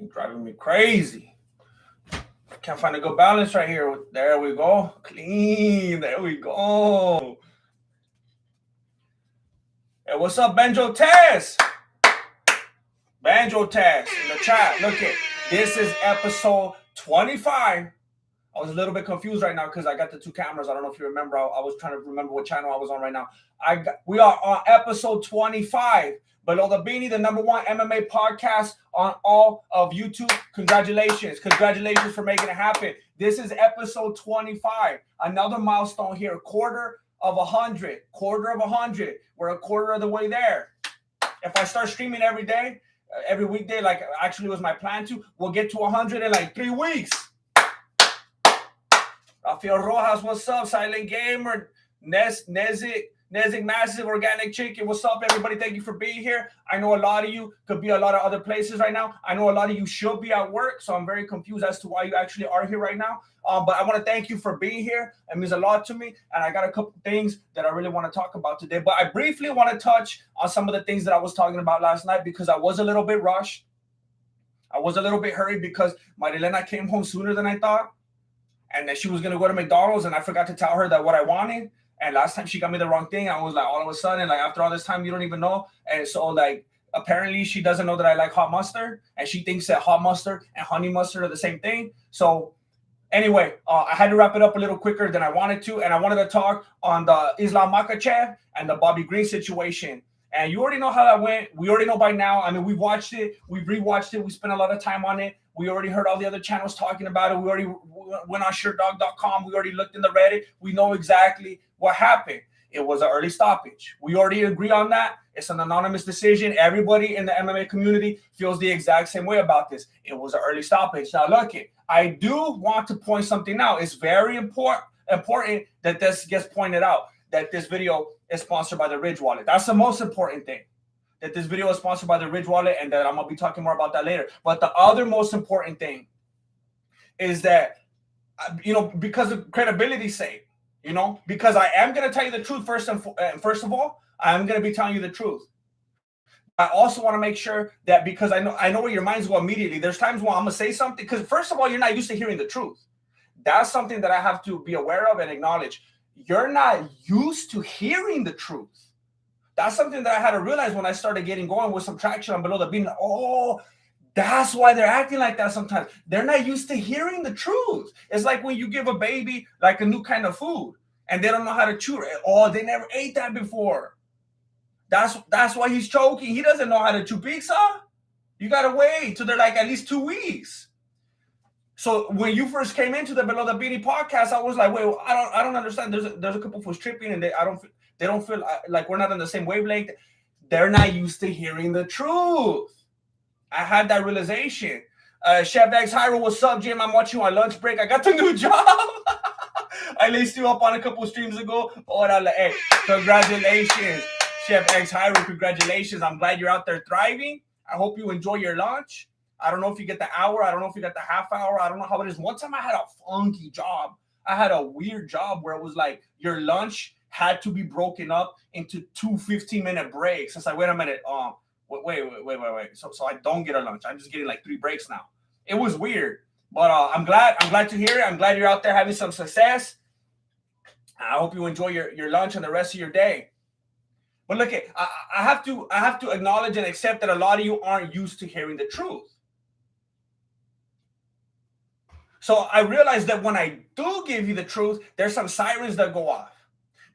You're driving me crazy. Can't find a good balance right here. There we go. Clean. There we go. Hey, what's up, Banjo Tess? Banjo Tess in the chat. Look it. This is episode 25. I was a little bit confused right now because I got the two cameras. I don't know if you remember. I was trying to remember what channel I was on right now. We are on episode 25. Below the Beanie, the #1 MMA podcast on all of YouTube. Congratulations. Congratulations for making it happen. This is episode 25. Another milestone here. Quarter of 100. We're a quarter of the way there. If I start streaming every day, every weekday, like actually was my plan to, we'll get to 100 in like 3 weeks. Rafael Rojas, what's up? Silent Gamer, Nezik Massive, Organic Chicken, what's up, everybody? Thank you for being here. I know a lot of you could be a lot of other places right now. I know a lot of you should be at work, so I'm very confused as to why you actually are here right now. But I want to thank you for being here. It means a lot to me, and I got a couple things that I really want to talk about today. But I briefly want to touch on some of the things that I was talking about last night because I was a little bit rushed. I was a little bit hurried because Marilena came home sooner than I thought. And then she was going to go to McDonald's, and I forgot to tell her that what I wanted. And last time she got me the wrong thing. I was like, all of a sudden, like after all this time, you don't even know. And so like, apparently she doesn't know that I like hot mustard. And she thinks that hot mustard and honey mustard are the same thing. So anyway, I had to wrap it up a little quicker than I wanted to. And I wanted to talk on the Islam Makhachev and the Bobby Green situation. And you already know how that went. We already know by now. I mean, we watched it. We rewatched it. We spent a lot of time on it. We already heard all the other channels talking about it. We already went on SureDog.com. We already looked in the Reddit. We know exactly what happened. It was an early stoppage. We already agree on that. It's an anonymous decision. Everybody in the MMA community feels the exact same way about this. It was an early stoppage. Now, look, I do want to point something out. It's very important that this gets pointed out, that this video is sponsored by the Ridge Wallet. That's the most important thing. That this video is sponsored by the Ridge Wallet, and that I'm going to be talking more about that later. But the other most important thing is that, because of credibility's sake, because I am going to tell you the truth first of all, I am going to be telling you the truth. I also want to make sure that, because I know where your minds go immediately. There's times when I'm going to say something, because first of all, you're not used to hearing the truth. That's something that I have to be aware of and acknowledge. You're not used to hearing the truth. That's something that I had to realize when I started getting going with some traction on Below the Bean. Oh, that's why they're acting like that sometimes. They're not used to hearing the truth. It's like when you give a baby like a new kind of food and they don't know how to chew it. Oh, they never ate that before. That's why he's choking. He doesn't know how to chew pizza. You got to wait till they're like at least 2 weeks. So when you first came into the Below the Beanie podcast, I was like, wait, I don't understand. There's a couple who's tripping and they don't feel like we're not on the same wavelength. They're not used to hearing the truth. I had that realization. Chef X Hyro, what's up, Jim? I'm watching my lunch break. I got the new job. I laced you up on a couple streams ago. Hey, congratulations, Chef X Hyro. Congratulations. I'm glad you're out there thriving. I hope you enjoy your lunch. I don't know if you get the hour. I don't know if you get the half hour. I don't know how it is. One time I had a funky job. I had a weird job where it was like your lunch had to be broken up into 2 15-minute breaks. It's like, wait a minute. Wait. So I don't get a lunch. I'm just getting like 3 breaks now. It was weird, but I'm glad to hear it. I'm glad you're out there having some success. I hope you enjoy your lunch and the rest of your day. But look, I have to acknowledge and accept that a lot of you aren't used to hearing the truth. So I realized that when I do give you the truth, there's some sirens that go off.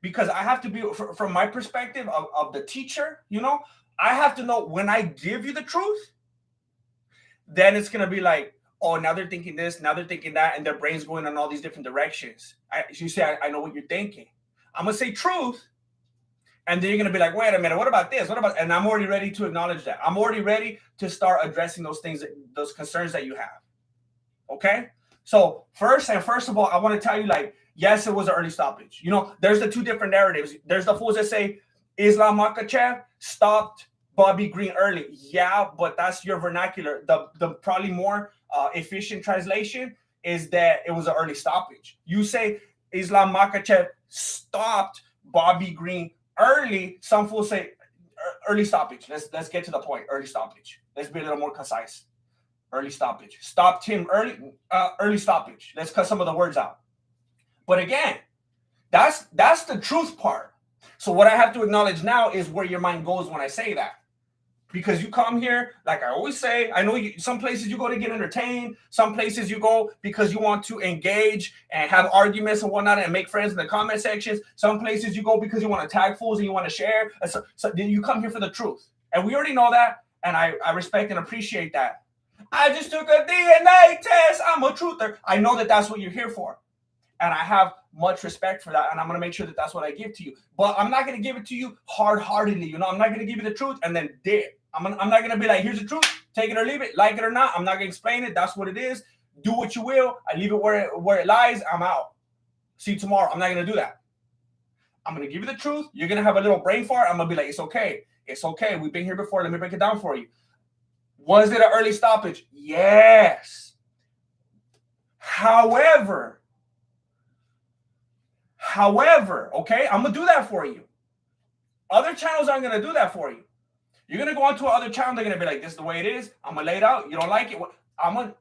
Because I have to be, from my perspective of the teacher, I have to know when I give you the truth, then it's going to be like, oh, now they're thinking this, now they're thinking that, and their brain's going in all these different directions. You say, I know what you're thinking. I'm going to say truth, and then you're going to be like, wait a minute, what about this? And I'm already ready to acknowledge that. I'm already ready to start addressing those things, those concerns that you have. Okay? So first of all, I want to tell you, like, yes, it was an early stoppage. There's the two different narratives. There's the fools that say Islam Makhachev stopped Bobby Green early. Yeah, but that's your vernacular. The probably more efficient translation is that it was an early stoppage. You say Islam Makhachev stopped Bobby Green early. Some fools say early stoppage. Let's get to the point. Early stoppage. Let's be a little more concise. Early stoppage. Stopped him early. Early stoppage. Let's cut some of the words out. But again, that's the truth part. So what I have to acknowledge now is where your mind goes when I say that. Because you come here, like I always say, I know some places you go to get entertained, some places you go because you want to engage and have arguments and whatnot and make friends in the comment sections. Some places you go because you want to tag fools and you want to share. So you come here for the truth. And we already know that, and I respect and appreciate that. I just took a DNA test. I'm a truther. I know that that's what you're here for. And I have much respect for that. And I'm going to make sure that that's what I give to you. But I'm not going to give it to you hard-heartedly. I'm not going to give you the truth and then dip. I'm not going to be like, here's the truth. Take it or leave it. Like it or not. I'm not going to explain it. That's what it is. Do what you will. I leave it where it lies. I'm out. See you tomorrow. I'm not going to do that. I'm going to give you the truth. You're going to have a little brain fart. I'm going to be like, it's okay. It's okay. We've been here before. Let me break it down for you. Was it an early stoppage? Yes. However, okay, I'm going to do that for you. Other channels aren't going to do that for you. You're going to go onto another channel. They're going to be like, this is the way it is. I'm going to lay it out. You don't like it. I'm going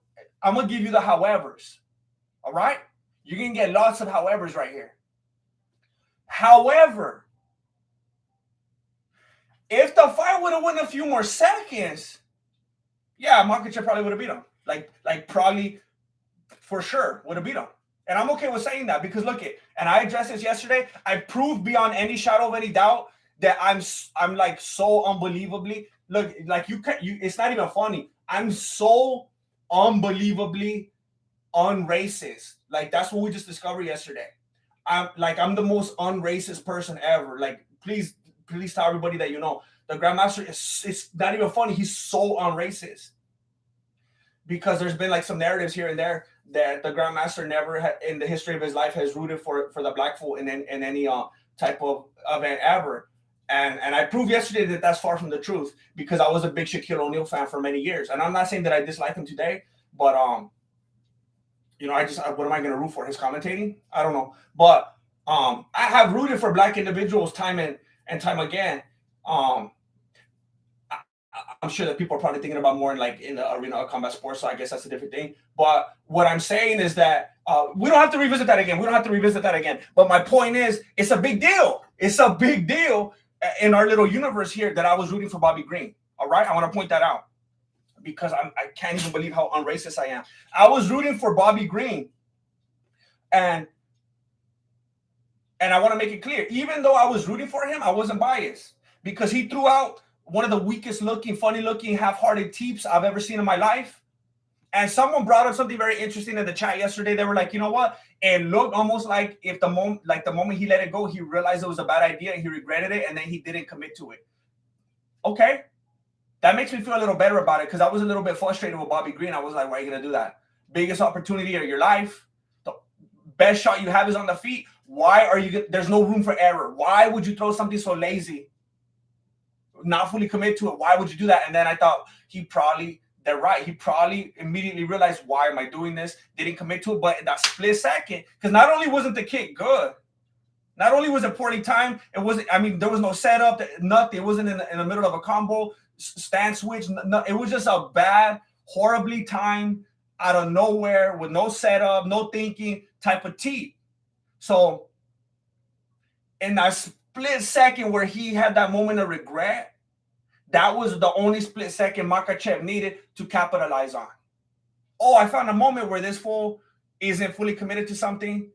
to give you the howevers. All right? You're going to get lots of howevers right here. However, if the fight would have won a few more seconds, yeah, Makhachev probably would have beat him. Like probably for sure would have beat him. And I'm okay with saying that because look it, and I addressed this yesterday. I proved beyond any shadow of any doubt that I'm like so unbelievably like you it's not even funny. I'm so unbelievably unracist. Like that's what we just discovered yesterday. I'm the most unracist person ever. Like please tell everybody that you know the Grandmaster it's not even funny. He's so unracist because there's been like some narratives here and there that the Grandmaster never in the history of his life has rooted for the black folk in any type of event ever. And I proved yesterday that that's far from the truth because I was a big Shaquille O'Neal fan for many years. And I'm not saying that I dislike him today, but what am I going to root for? His commentating? I don't know. But I have rooted for black individuals time and time again. I'm sure that people are probably thinking about more in the arena of combat sports, so I guess that's a different thing. But what I'm saying is that we don't have to revisit that again. But my point is, it's a big deal. It's a big deal in our little universe here that I was rooting for Bobby Green. All right? I want to point that out because I can't even believe how unracist I am. I was rooting for Bobby Green. And I want to make it clear, even though I was rooting for him, I wasn't biased because he threw out one of the weakest looking, funny looking, half-hearted teeps I've ever seen in my life. And someone brought up something very interesting in the chat yesterday. They were like, you know what? It looked almost like if the moment he let it go, he realized it was a bad idea and he regretted it and then he didn't commit to it. Okay. That makes me feel a little better about it because I was a little bit frustrated with Bobby Green. I was like, why are you going to do that? Biggest opportunity of your life. The best shot you have is on the feet. Why are you – there's no room for error. Why would you throw something so lazy? Not fully commit to it. Why would you do that? And then I thought they're right. He probably immediately realized, why am I doing this? Didn't commit to it. But in that split second, because not only wasn't the kick good, not only was it poorly timed, there was no setup, nothing. It wasn't in the middle of a combo, stand switch. No, it was just a bad, horribly timed, out of nowhere, with no setup, no thinking type of tee. So in that split second where he had that moment of regret, that was the only split second Makhachev needed to capitalize on. Oh, I found a moment where this fool isn't fully committed to something.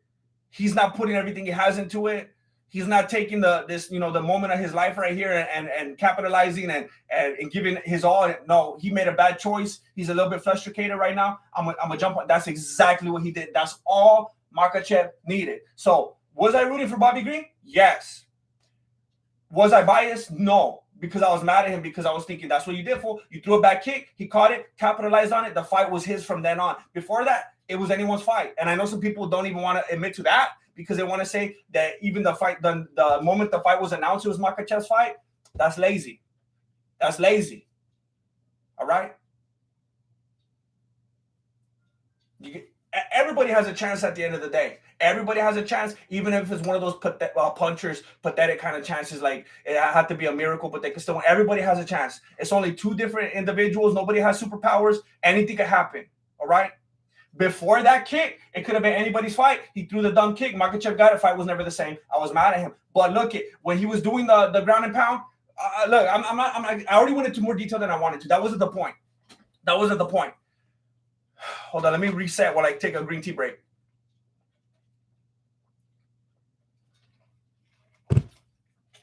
He's not putting everything he has into it. He's not taking the moment of his life right here and capitalizing and giving his all. No, he made a bad choice. He's a little bit frustrated right now. I'm gonna jump on. That's exactly what he did. That's all Makhachev needed. So was I rooting for Bobby Green? Yes. Was I biased? No. Because I was mad at him because I was thinking that's what you did, fool. You threw a back kick, he caught it, capitalized on it. The fight was his from then on. Before that, it was anyone's fight. And I know some people don't even want to admit to that because they want to say that even the fight, the moment the fight was announced, it was Makhachev's fight. That's lazy. That's lazy. All right? Everybody has a chance at the end of the day. Everybody has a chance, even if it's one of those punchers, pathetic kind of chances. Like it had to be a miracle, but they can still win. Everybody has a chance. It's only two different individuals. Nobody has superpowers. Anything could happen. All right. Before that kick, it could have been anybody's fight. He threw the dumb kick. Makhachev got it. Fight was never the same. I was mad at him. But look, when he was doing the ground and pound, look, I already went into more detail than I wanted to. That wasn't the point. That wasn't the point. Hold on. Let me reset while I take a green tea break.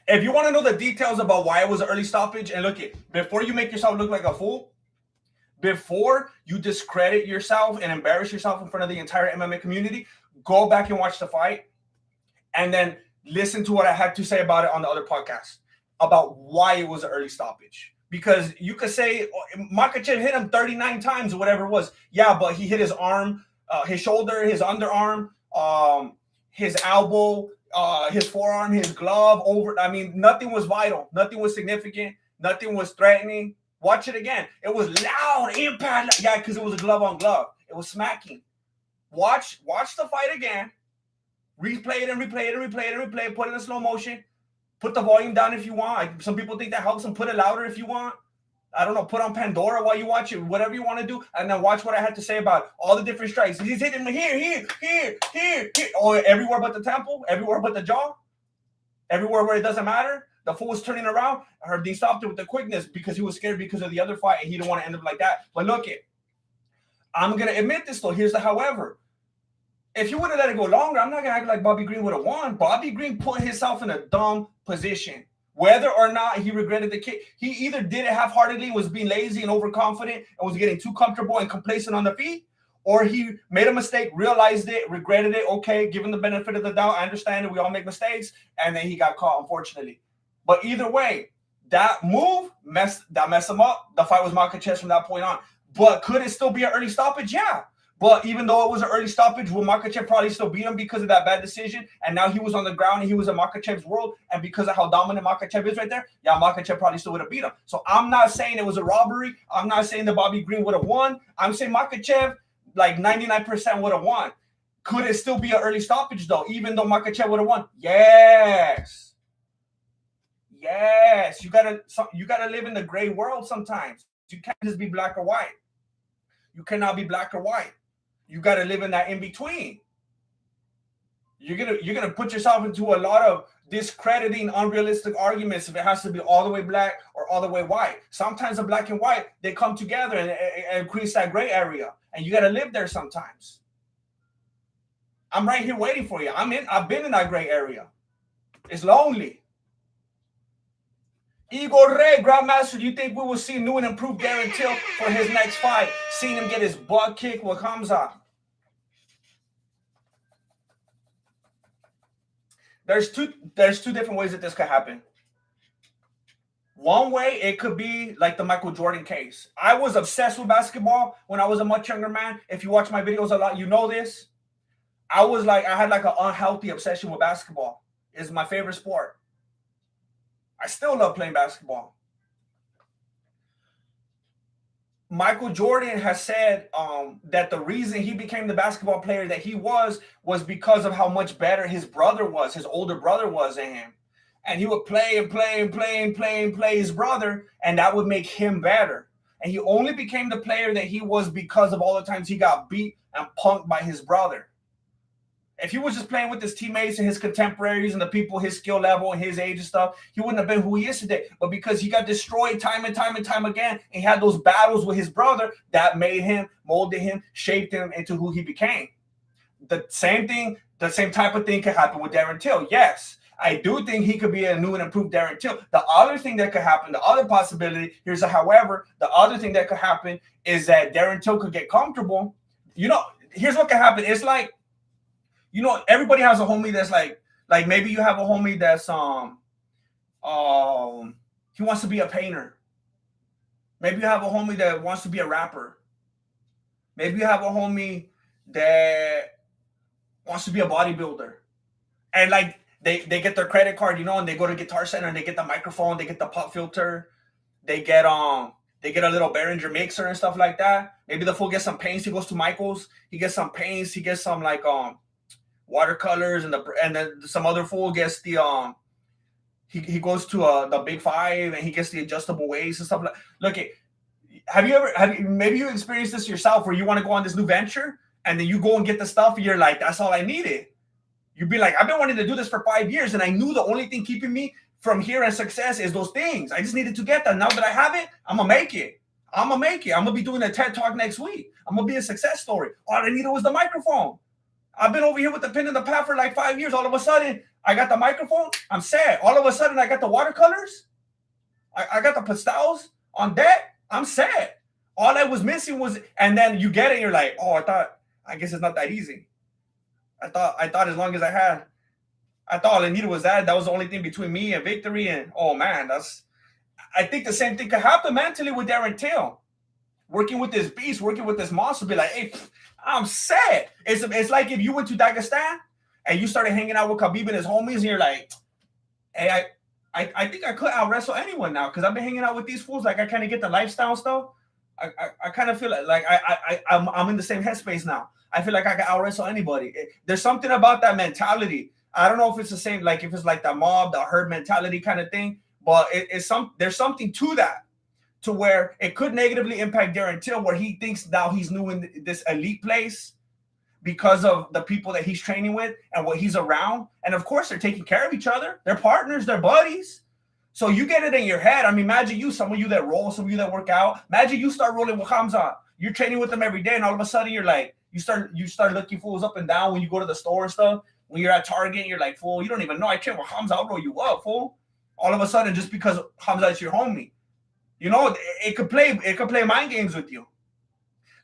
If you want to know the details about why it was an early stoppage, and look it, before you make yourself look like a fool, before you discredit yourself and embarrass yourself in front of the entire MMA community, go back and watch the fight and then listen to what I had to say about it on the other podcast about why it was an early stoppage. Because you could say Makhachev hit him 39 times or whatever it was. Yeah, but he hit his arm, his shoulder, his underarm, his elbow, his forearm, his glove over. I mean, nothing was vital. Nothing was significant. Nothing was threatening. Watch it again. It was loud impact. Yeah, because it was a glove on glove. It was smacking. Watch the fight again. Replay it and replay it and replay it and replay it. Put it in slow motion. Put the volume down if you want. Some people think that helps them. Put it louder if you want. I don't know. Put on Pandora while you watch it. Whatever you want to do. And then watch what I had to say about all the different strikes. He's hitting me here. Oh, everywhere but the temple. Everywhere but the jaw. Everywhere where it doesn't matter. The fool was turning around. I heard he stopped it with the quickness because he was scared because of the other fight and he didn't want to end up like that. But look it. I'm going to admit this though. Here's the however. If you would have let it go longer, I'm not going to act like Bobby Green would have won. Bobby Green put himself in a dumb position. Whether or not he regretted the kick, he either did it half-heartedly, was being lazy and overconfident, and was getting too comfortable and complacent on the feet, or he made a mistake, realized it, regretted it. Okay, given the benefit of the doubt, I understand it. We all make mistakes, and then he got caught, unfortunately. But either way, that move messed him up. The fight was Makhachev from that point on. But could it still be an early stoppage? Yeah. But even though it was an early stoppage, will Makhachev probably still beat him because of that bad decision? And now he was on the ground and he was in Makhachev's world. And because of how dominant Makhachev is right there, yeah, Makhachev probably still would have beat him. So I'm not saying it was a robbery. I'm not saying that Bobby Green would have won. I'm saying Makhachev, like 99% would have won. Could it still be an early stoppage, though, even though Makhachev would have won? Yes. Yes, you gotta live in the gray world sometimes. You can't just be black or white. You cannot be black or white. You gotta live in that in between. You're gonna put yourself into a lot of discrediting, unrealistic arguments if it has to be all the way black or all the way white. Sometimes the black and white they come together and creates that gray area, and you gotta live there sometimes. I'm right here waiting for you. I've been in that gray area. It's lonely. Igor Rey, Grandmaster, do you think we will see new and improved Darren Till for his next fight? Seeing him get his butt kicked with Hamza. There's two different ways that this could happen. One way, it could be like the Michael Jordan case. I was obsessed with basketball when I was a much younger man. If you watch my videos a lot, you know this. I had like an unhealthy obsession with basketball. It's my favorite sport. I still love playing basketball. Michael Jordan has said that the reason he became the basketball player that he was because of how much better his brother was, his older brother was than him. And he would play his brother, and that would make him better. And he only became the player that he was because of all the times he got beat and punked by his brother. If he was just playing with his teammates and his contemporaries and the people his skill level and his age and stuff, he wouldn't have been who he is today. But because he got destroyed time and time again, and he had those battles with his brother, that made him, molded him, shaped him into who he became. The same type of thing could happen with Darren Till. Yes, I do think he could be a new and improved Darren Till. The other thing that could happen, the other possibility, here's a however, the other thing that could happen is that Darren Till could get comfortable. You know, here's what could happen. It's like, you know, everybody has a homie that's like maybe you have a homie that's he wants to be a painter. Maybe you have a homie that wants to be a rapper. Maybe you have a homie that wants to be a bodybuilder. And like they get their credit card, you know, and they go to Guitar Center and they get the microphone, they get the pop filter, they get a little Behringer mixer and stuff like that. Maybe the fool gets some paints, he goes to Michael's, he gets some paints, he gets some like watercolors, and then some other fool gets the he goes to the Big Five and he gets the adjustable waist and stuff like. Look, maybe you experienced this yourself where you want to go on this new venture and then you go and get the stuff and you're like, that's all I needed. You'd be like, I've been wanting to do this for 5 years and I knew the only thing keeping me from here and success is those things. I just needed to get that. Now that I have it, I'm gonna make it. I'm gonna be doing a TED Talk next week. I'm gonna be a success story. All I needed was the microphone. I've been over here with the pin in the pad for like 5 years. All of a sudden, I got the microphone. I'm set. All of a sudden, I got the watercolors. I got the pastels on deck. I'm set. All I was missing was, and then you get it, and you're like, oh, I guess it's not that easy. I thought as long as I thought all I needed was that. That was the only thing between me and victory. And oh man, I think the same thing could happen mentally with Darren Till. Working with this beast, working with this monster, be like, hey, I'm set. It's like if you went to Dagestan and you started hanging out with Khabib and his homies, and you're like, hey, I think I could out wrestle anyone now because I've been hanging out with these fools. Like I kind of get the lifestyle stuff. I kind of feel like I'm in the same headspace now. I feel like I can out wrestle anybody. There's something about that mentality. I don't know if it's the same, like if it's like the mob, the herd mentality kind of thing, but there's something to that, to where it could negatively impact Darren Till, where he thinks now he's new in this elite place because of the people that he's training with and what he's around. And of course, they're taking care of each other. They're partners, they're buddies. So you get it in your head. I mean, imagine some of you that roll, some of you that work out. Imagine you start rolling with Hamza. You're training with them every day, and all of a sudden you're like, you start looking fools up and down when you go to the store and stuff. When you're at Target, you're like, fool, you don't even know I train with Hamza. I'll roll you up, fool. All of a sudden, just because Hamza is your homie. You know, it could play mind games with you.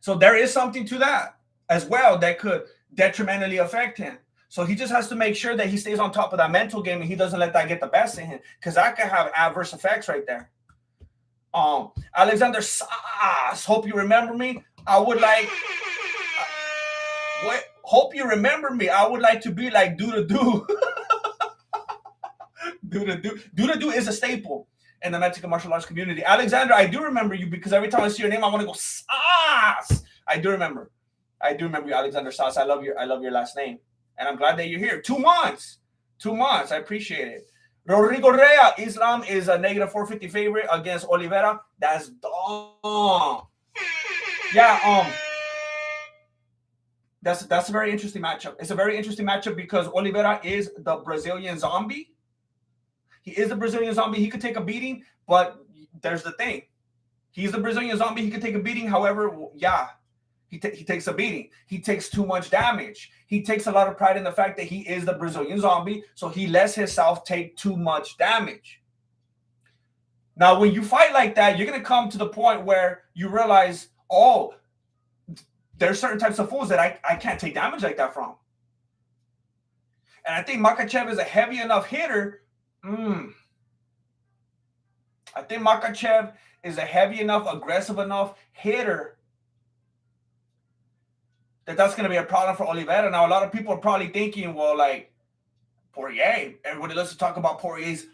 So there is something to that as well that could detrimentally affect him. So he just has to make sure that he stays on top of that mental game and he doesn't let that get the best in him, because that could have adverse effects right there. Alexander Sass, hope you remember me. I would like. Hope you remember me. I would like to be like Do-do-do. Do-do-do is a staple in the Mexican martial arts community. Alexander, I do remember you because every time I see your name, I want to go Sass. I do remember you, Alexander Sass. I love your last name, and I'm glad that you're here. 2 months. I appreciate it. Rodrigo Rea, Islam is a -450 favorite against Oliveira. That's dumb. Yeah. That's a very interesting matchup. It's a very interesting matchup because Oliveira is the Brazilian zombie. He is the Brazilian zombie. He could take a beating, but there's the thing. He's the Brazilian zombie. He could take a beating. However, yeah, he takes a beating. He takes too much damage. He takes a lot of pride in the fact that he is the Brazilian zombie, so he lets himself take too much damage. Now, when you fight like that, you're going to come to the point where you realize, oh, there's certain types of fools that I can't take damage like that from. And I think Makhachev is a heavy enough hitter. I think Makhachev is a heavy enough, aggressive enough hitter that's going to be a problem for Oliveira. Now, a lot of people are probably thinking, well, like, Poirier. Everybody loves to talk about Poirier's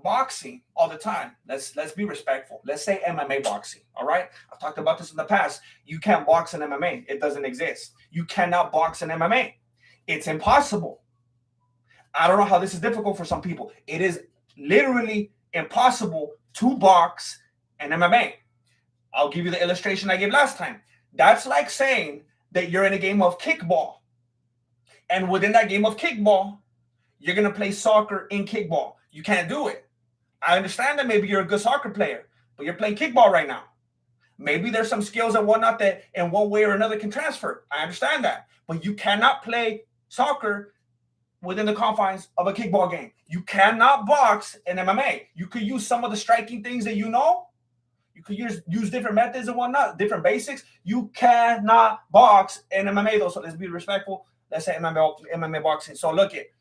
boxing all the time. Let's be respectful. Let's say MMA boxing, all right? I've talked about this in the past. You can't box in MMA. It doesn't exist. You cannot box in MMA. It's impossible. I don't know how this is difficult for some people. It is literally impossible to box in MMA. I'll give you the illustration I gave last time. That's like saying that you're in a game of kickball. And within that game of kickball, you're going to play soccer in kickball. You can't do it. I understand that maybe you're a good soccer player, but you're playing kickball right now. Maybe there's some skills and whatnot that in one way or another can transfer. I understand that. But you cannot play soccer within the confines of a kickball game. You cannot box in MMA. You could use some of the striking things that you know. You could use different methods and whatnot, different basics. You cannot box in MMA though. So let's be respectful. Let's say MMA boxing. So look it.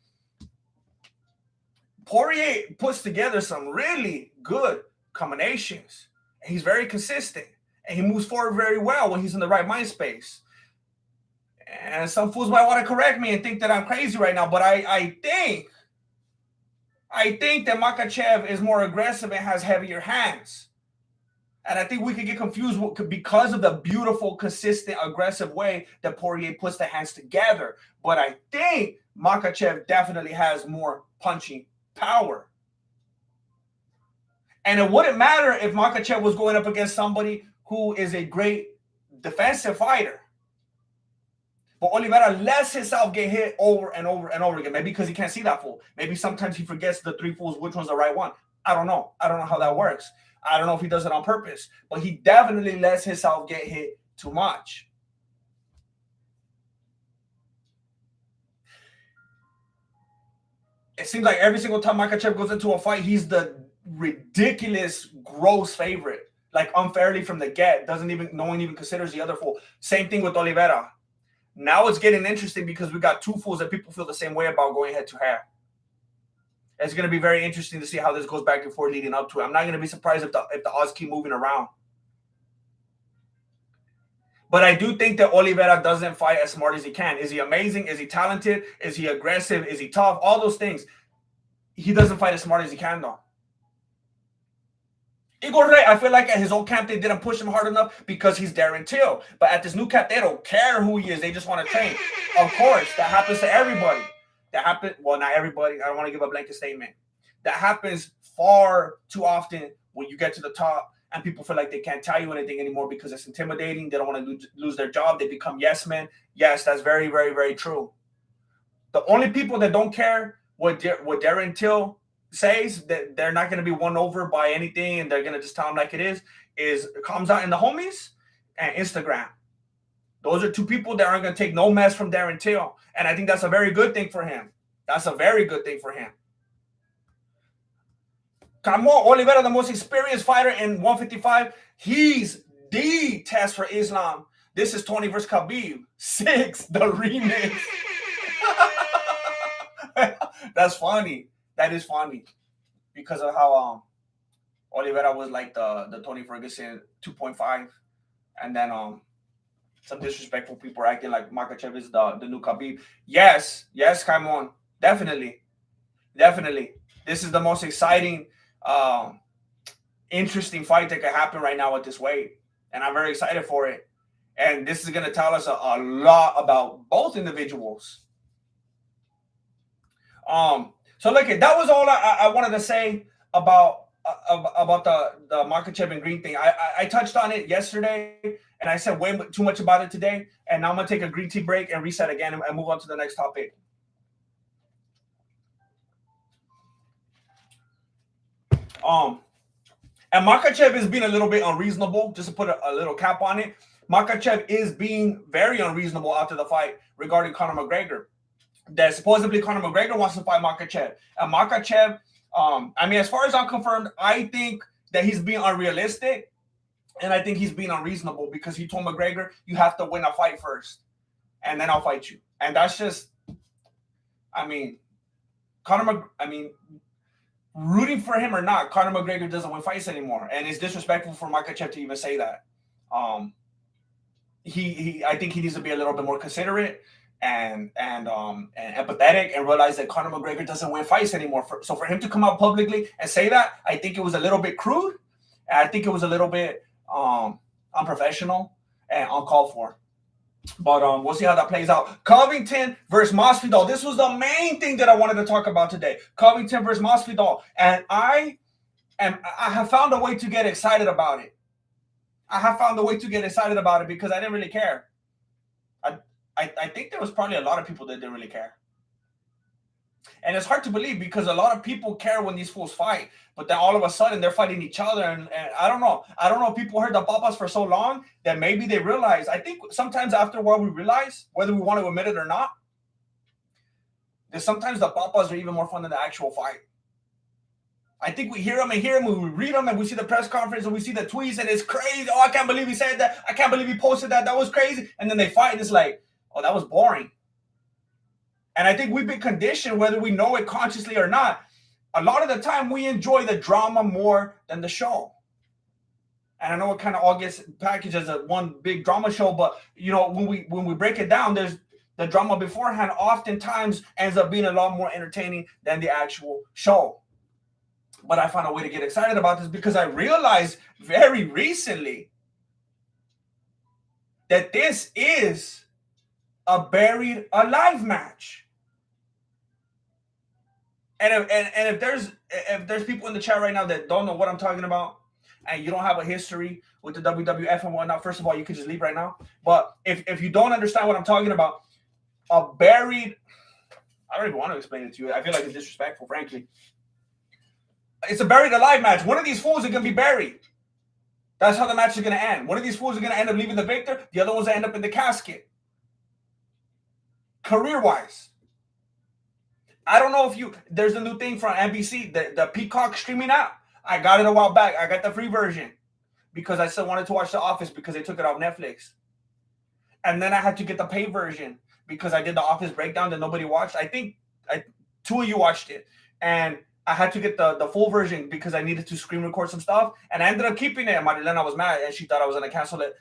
Poirier puts together some really good combinations. He's very consistent. And he moves forward very well when he's in the right mind space. And some fools might want to correct me and think that I'm crazy right now, but I think that Makhachev is more aggressive and has heavier hands. And I think we could get confused because of the beautiful, consistent, aggressive way that Poirier puts the hands together. But I think Makhachev definitely has more punching power. And it wouldn't matter if Makhachev was going up against somebody who is a great defensive fighter. But Oliveira lets himself get hit over and over and over again. Maybe because he can't see that fool. Maybe sometimes he forgets the three fools, which one's the right one. I don't know. I don't know how that works. I don't know if he does it on purpose. But he definitely lets himself get hit too much. It seems like every single time Makhachev goes into a fight, he's the ridiculous, gross favorite. Like unfairly from the get. No one even considers the other fool. Same thing with Oliveira. Now it's getting interesting because we got two fools that people feel the same way about going head to head. It's going to be very interesting to see how this goes back and forth leading up to it. I'm not going to be surprised if the odds keep moving around. But I do think that Oliveira doesn't fight as smart as he can. Is he amazing? Is he talented? Is he aggressive? Is he tough? All those things. He doesn't fight as smart as he can, though. Igor Rey, I feel like at his old camp, they didn't push him hard enough because he's Darren Till. But at this new camp, they don't care who he is. They just want to train. Of course, that happens to everybody. Well, not everybody. I don't want to give a blanket statement. That happens far too often when you get to the top and people feel like they can't tell you anything anymore because it's intimidating. They don't want to lose their job. They become yes men. Yes, that's very, very, very true. The only people that don't care what Darren Till says, that they're not going to be won over by anything and they're going to just tell him like it comes out in the homies and Instagram. Those are two people that aren't going to take no mess from Darren Till. And I think that's a very good thing for him. That's a very good thing for him. Camilo Oliveira, the most experienced fighter in 155. He's the test for Islam. This is Tony versus Khabib. 6, the remix. That's funny. That is funny because of how Oliveira was like the Tony Ferguson 2.5, and then some disrespectful people are acting like Makhachev is the new Khabib. Yes, come on, definitely. This is the most exciting, interesting fight that could happen right now at this weight, and I'm very excited for it. And this is going to tell us a lot about both individuals. So look, that was all I wanted to say about the Makhachev and Green thing. I touched on it yesterday, and I said way too much about it today. And now I'm gonna take a green tea break and reset again and move on to the next topic. And Makhachev is being a little bit unreasonable. Just to put a little cap on it, Makhachev is being very unreasonable after the fight regarding Conor McGregor. That supposedly Conor McGregor wants to fight Makhachev. And Makhachev, as far as I'm confirmed, I think that he's being unrealistic. And I think he's being unreasonable because he told McGregor, you have to win a fight first. And then I'll fight you. And that's just, rooting for him or not, Conor McGregor doesn't win fights anymore. And it's disrespectful for Makhachev to even say that. I think he needs to be a little bit more considerate and empathetic and realize that Conor McGregor doesn't win fights anymore. So for him to come out publicly and say that, I think it was a little bit crude. And I think it was a little bit unprofessional and uncalled for. But we'll see how that plays out. Covington versus Masvidal. This was the main thing that I wanted to talk about today. Covington versus Masvidal. And I have found a way to get excited about it. Because I didn't really care. I think there was probably a lot of people that didn't really care. And it's hard to believe because a lot of people care when these fools fight, but then all of a sudden they're fighting each other. And I don't know. People heard the papas for so long that maybe they realize. I think sometimes after a while we realize, whether we want to admit it or not, that sometimes the papas are even more fun than the actual fight. I think we hear them and we read them and we see the press conference and we see the tweets and it's crazy. Oh, I can't believe he said that. I can't believe he posted that. That was crazy. And then they fight and it's like, oh, that was boring. And I think we've been conditioned, whether we know it consciously or not. A lot of the time, we enjoy the drama more than the show. And I know it kind of all gets packaged as a one big drama show, but when we break it down, there's the drama beforehand. Oftentimes ends up being a lot more entertaining than the actual show. But I found a way to get excited about this because I realized very recently that this is a buried alive match. And if there's people in the chat right now that don't know what I'm talking about, and you don't have a history with the WWF and whatnot, first of all, you could just leave right now. But if you don't understand what I'm talking about, a buried, I don't even want to explain it to you. I feel like it's disrespectful, frankly. It's a buried alive match. One of these fools are going to be buried. That's how the match is going to end. One of these fools are going to end up leaving the victor. The other ones end up in the casket. Career-wise. I don't know if there's a new thing from NBC, the Peacock streaming app. I got it a while back. I got the free version because I still wanted to watch The Office because they took it off Netflix. And then I had to get the pay version because I did the Office breakdown that nobody watched. I think two of you watched it. And I had to get the full version because I needed to screen record some stuff. And I ended up keeping it. Marilena was mad and she thought I was going to cancel it.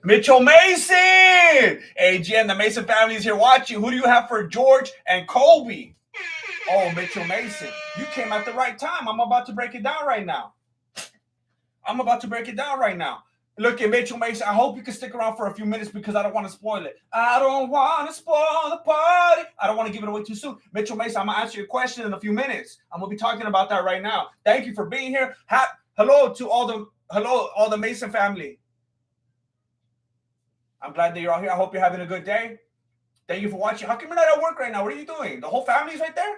Mitchell Mason! AG and the Mason family is here watching. Who do you have for George and Kobe? Oh, Mitchell Mason. You came at the right time. I'm about to break it down right now. Look at Mitchell Mason. I hope you can stick around for a few minutes because I don't want to spoil it. I don't want to spoil the party. I don't want to give it away too soon. Mitchell Mason, I'm going to answer your question in a few minutes. I'm going to be talking about that right now. Thank you for being here. Hello to all the Mason family. I'm glad that you're all here. I hope you're having a good day. Thank you for watching. How come you're not at work right now? What are you doing? The whole family's right there?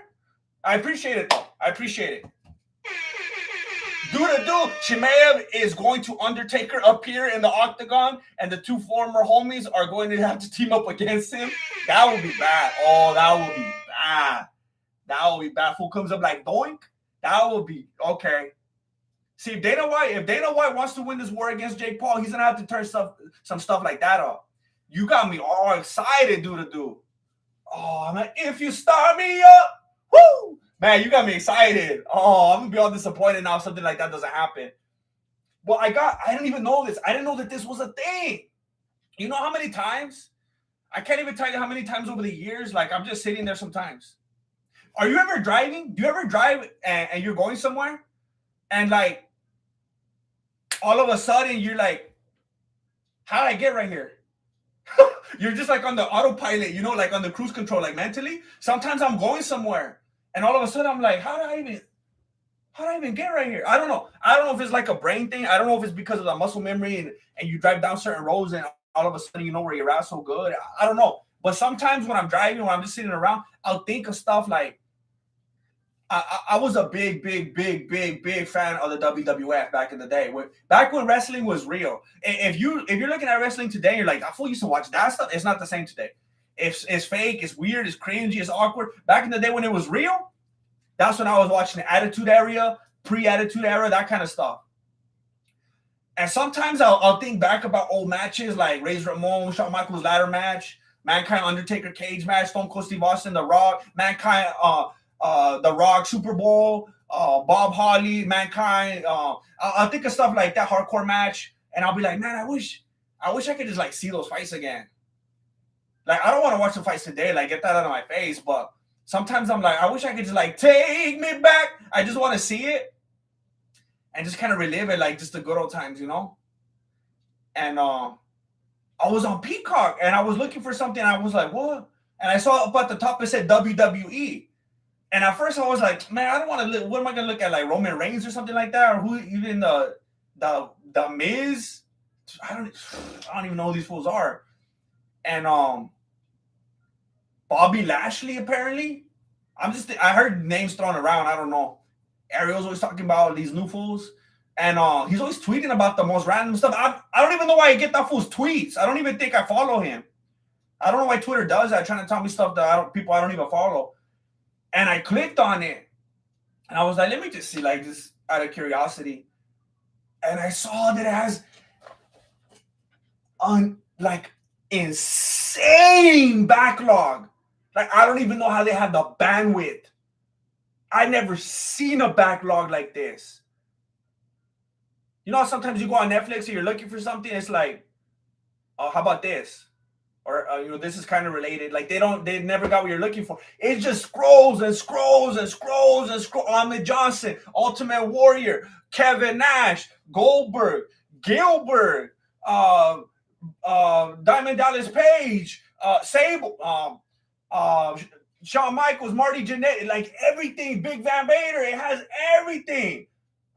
I appreciate it, though. I appreciate it. Chimaev is going to Undertaker appear in the octagon, and the two former homies are going to have to team up against him. That would be bad. Oh, that would be bad. That would be bad. Fool comes up like doink. That would be okay. See, if Dana White wants to win this war against Jake Paul, he's gonna have to turn some stuff like that up. You got me all excited, dude. Oh man, if you start me up, woo! Man, you got me excited. Oh, I'm gonna be all disappointed now if something like that doesn't happen. Well, I didn't even know this. I didn't know that this was a thing. You know how many times? I can't even tell you how many times over the years, like I'm just sitting there sometimes. Are you ever driving? Do you ever drive and you're going somewhere? And like all of a sudden you're like, how did I get right here? You're just like on the autopilot, like on the cruise control, like mentally. Sometimes I'm going somewhere and all of a sudden I'm like, how did I even get right here? I don't know. I don't know if it's like a brain thing. I don't know if it's because of the muscle memory and you drive down certain roads and all of a sudden you know where you're at so good. I don't know. But sometimes when I'm driving, when I'm just sitting around, I'll think of stuff like, I was a big fan of the WWF back in the day. Back when wrestling was real. If you're looking at wrestling today, you're like, I fool used to watch that stuff. It's not the same today. It's fake, it's weird, it's cringy, it's awkward. Back in the day when it was real, that's when I was watching the Attitude Era, pre-Attitude Era, that kind of stuff. And sometimes I'll think back about old matches like Razor Ramon, Shawn Michaels ladder match, Mankind Undertaker cage match, Stone Cold Steve Austin, The Rock, Mankind The Rock Super Bowl, Bob Holly, Mankind. I'll think of stuff like that hardcore match, and I'll be like, man, I wish I could just like see those fights again. Like I don't want to watch the fights today, like get that out of my face. But sometimes I'm like, I wish I could just like take me back. I just want to see it and just kind of relive it, like just the good old times, And I was on Peacock and I was looking for something. And I was like, what? And I saw up at the top it said WWE. And at first I was like, man, I don't want to look. What am I going to look at? Like Roman Reigns or something like that? Or who even the Miz? I don't even know who these fools are. And Bobby Lashley, apparently. I heard names thrown around. I don't know. Ariel's always talking about these new fools. And he's always tweeting about the most random stuff. I don't even know why I get that fool's tweets. I don't even think I follow him. I don't know why Twitter does that, trying to tell me stuff that people I don't even follow. And I clicked on it, and I was like, let me just see, like, just out of curiosity. And I saw that it has insane backlog. Like, I don't even know how they have the bandwidth. I've never seen a backlog like this. Sometimes you go on Netflix and you're looking for something, it's like, oh, how about this? or this is kind of related. Like they never got what you're looking for. It just scrolls and scrolls and scrolls and scrolls. Ahmed Johnson, Ultimate Warrior, Kevin Nash, Goldberg, Gilbert, Diamond Dallas Page, Sable, Shawn Michaels, Marty Jannetty, like everything. Big Van Vader. It has everything.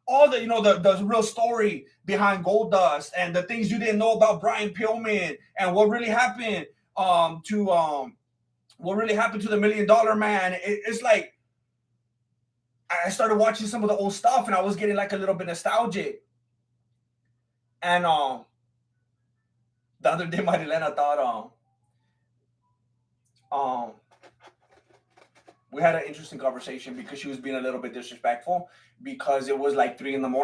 All the the real story behind Goldust and the things you didn't know about Brian Pillman and what really happened to the $1 Million Man. It's like I started watching some of the old stuff and I was getting like a little bit nostalgic. And the other day, Marilena thought we had an interesting conversation because she was being a little bit disrespectful because it was like 3 a.m.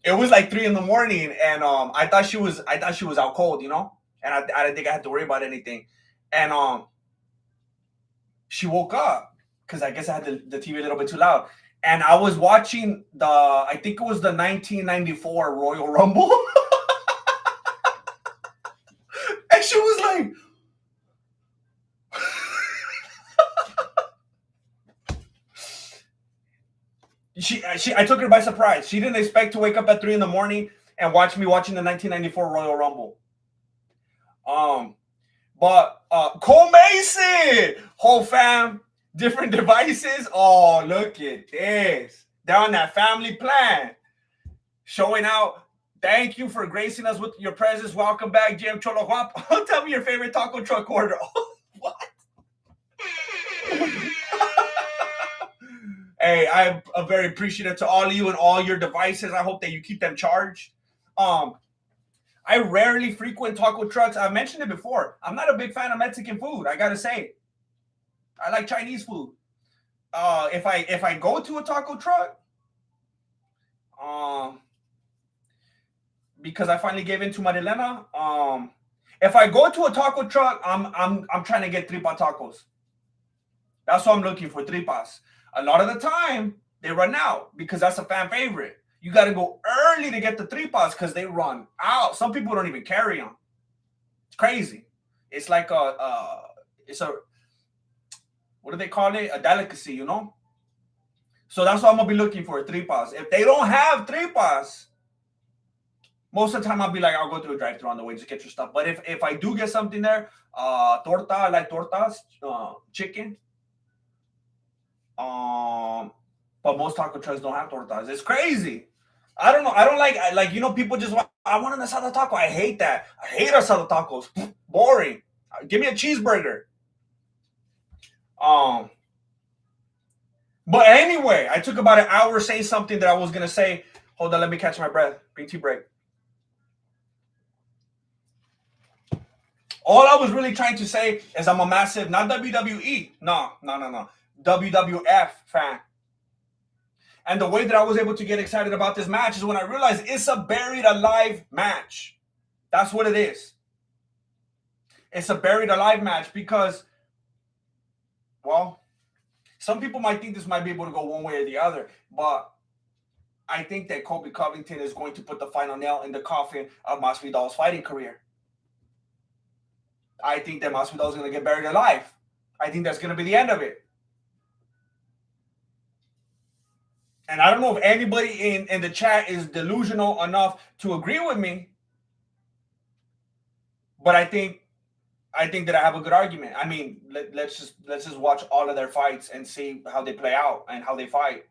It was like 3 a.m. and I thought she was out cold, and I didn't think I had to worry about anything. And she woke up because I guess I had the TV a little bit too loud. And I was watching I think it was the 1994 Royal Rumble. And she was like, I took her by surprise. She didn't expect to wake up at 3 a.m. and watch me watching the 1994 Royal Rumble. But Cole Mason, whole fam, different devices. Oh, look at this. They're on that family plan. Showing out. Thank you for gracing us with your presence. Welcome back, Jim Cholo Guapo. Tell me your favorite taco truck order. What? Hey, I'm very appreciative to all of you and all your devices. I hope that you keep them charged. I rarely frequent taco trucks. I mentioned it before. I'm not a big fan of Mexican food. I gotta say, I like Chinese food. If I go to a taco truck, because I finally gave in to Marilena. If I go to a taco truck, I'm trying to get tripa tacos. That's what I'm looking for, tripas. A lot of the time, they run out because that's a fan favorite. You got to go early to get the tripas because they run out. Some people don't even carry them. It's crazy. It's like what do they call it? A delicacy, So that's what I'm going to be looking for, tripas. If they don't have tripas, most of the time I'll be like, I'll go through a drive-thru on the way to get your stuff. But if I do get something there, torta, I like tortas, chicken. But most taco trucks don't have tortas. It's crazy. I don't know. I don't like people just want, I want an asada taco. I hate that. I hate asada tacos. Boring. Give me a cheeseburger. But anyway, I took about an hour saying something that I was gonna say. Hold on, let me catch my breath. Green tea break. All I was really trying to say is I'm a massive, not WWE, no, WWF fan. And the way that I was able to get excited about this match is when I realized it's a buried alive match. That's what it is. It's a buried alive match because, well, some people might think this might be able to go one way or the other, but I think that Colby Covington is going to put the final nail in the coffin of Masvidal's fighting career. I think that Masvidal is going to get buried alive. I think that's going to be the end of it. And I don't know if anybody in the chat is delusional enough to agree with me, but I think that I have a good argument. I mean, let's just watch all of their fights and see how they play out and how they fight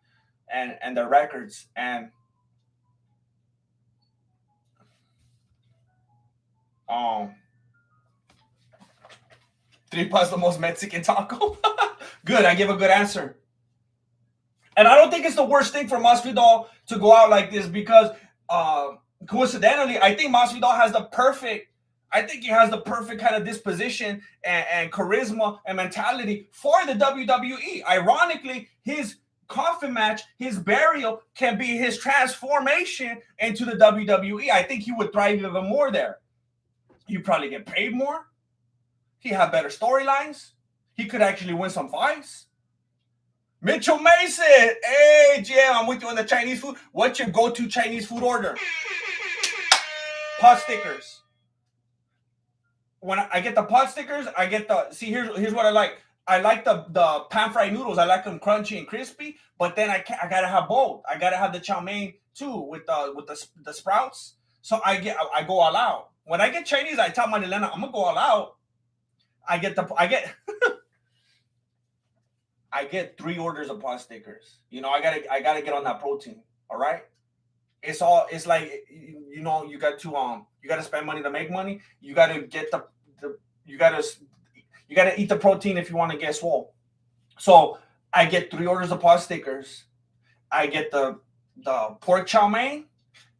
and their records. And tripa is the most Mexican taco. Good, I give a good answer. And I don't think it's the worst thing for Masvidal to go out like this because coincidentally, I think Masvidal has the perfect kind of disposition and charisma and mentality for the WWE. Ironically, his coffin match, his burial can be his transformation into the WWE. I think he would thrive even more there. He'd probably get paid more. He'd have better storylines. He could actually win some fights. Mitchell Mason, hey, Jim, I'm with you on the Chinese food. What's your go-to Chinese food order? pot stickers. When I get the pot stickers, I get the here's what I like. I like the pan fried noodles. I like them crunchy and crispy. But then I gotta have both. I gotta have the chow mein too with the sprouts. So I go all out. When I get Chinese, I tell Marilena I'm gonna go all out. I get I get 3 orders of pot stickers. You know, I gotta get on that protein. All right. It's like you know you got to spend money to make money. You got to get you got to eat the protein if you want to get swole. So I get 3 orders of pot stickers. I get the pork chow mein,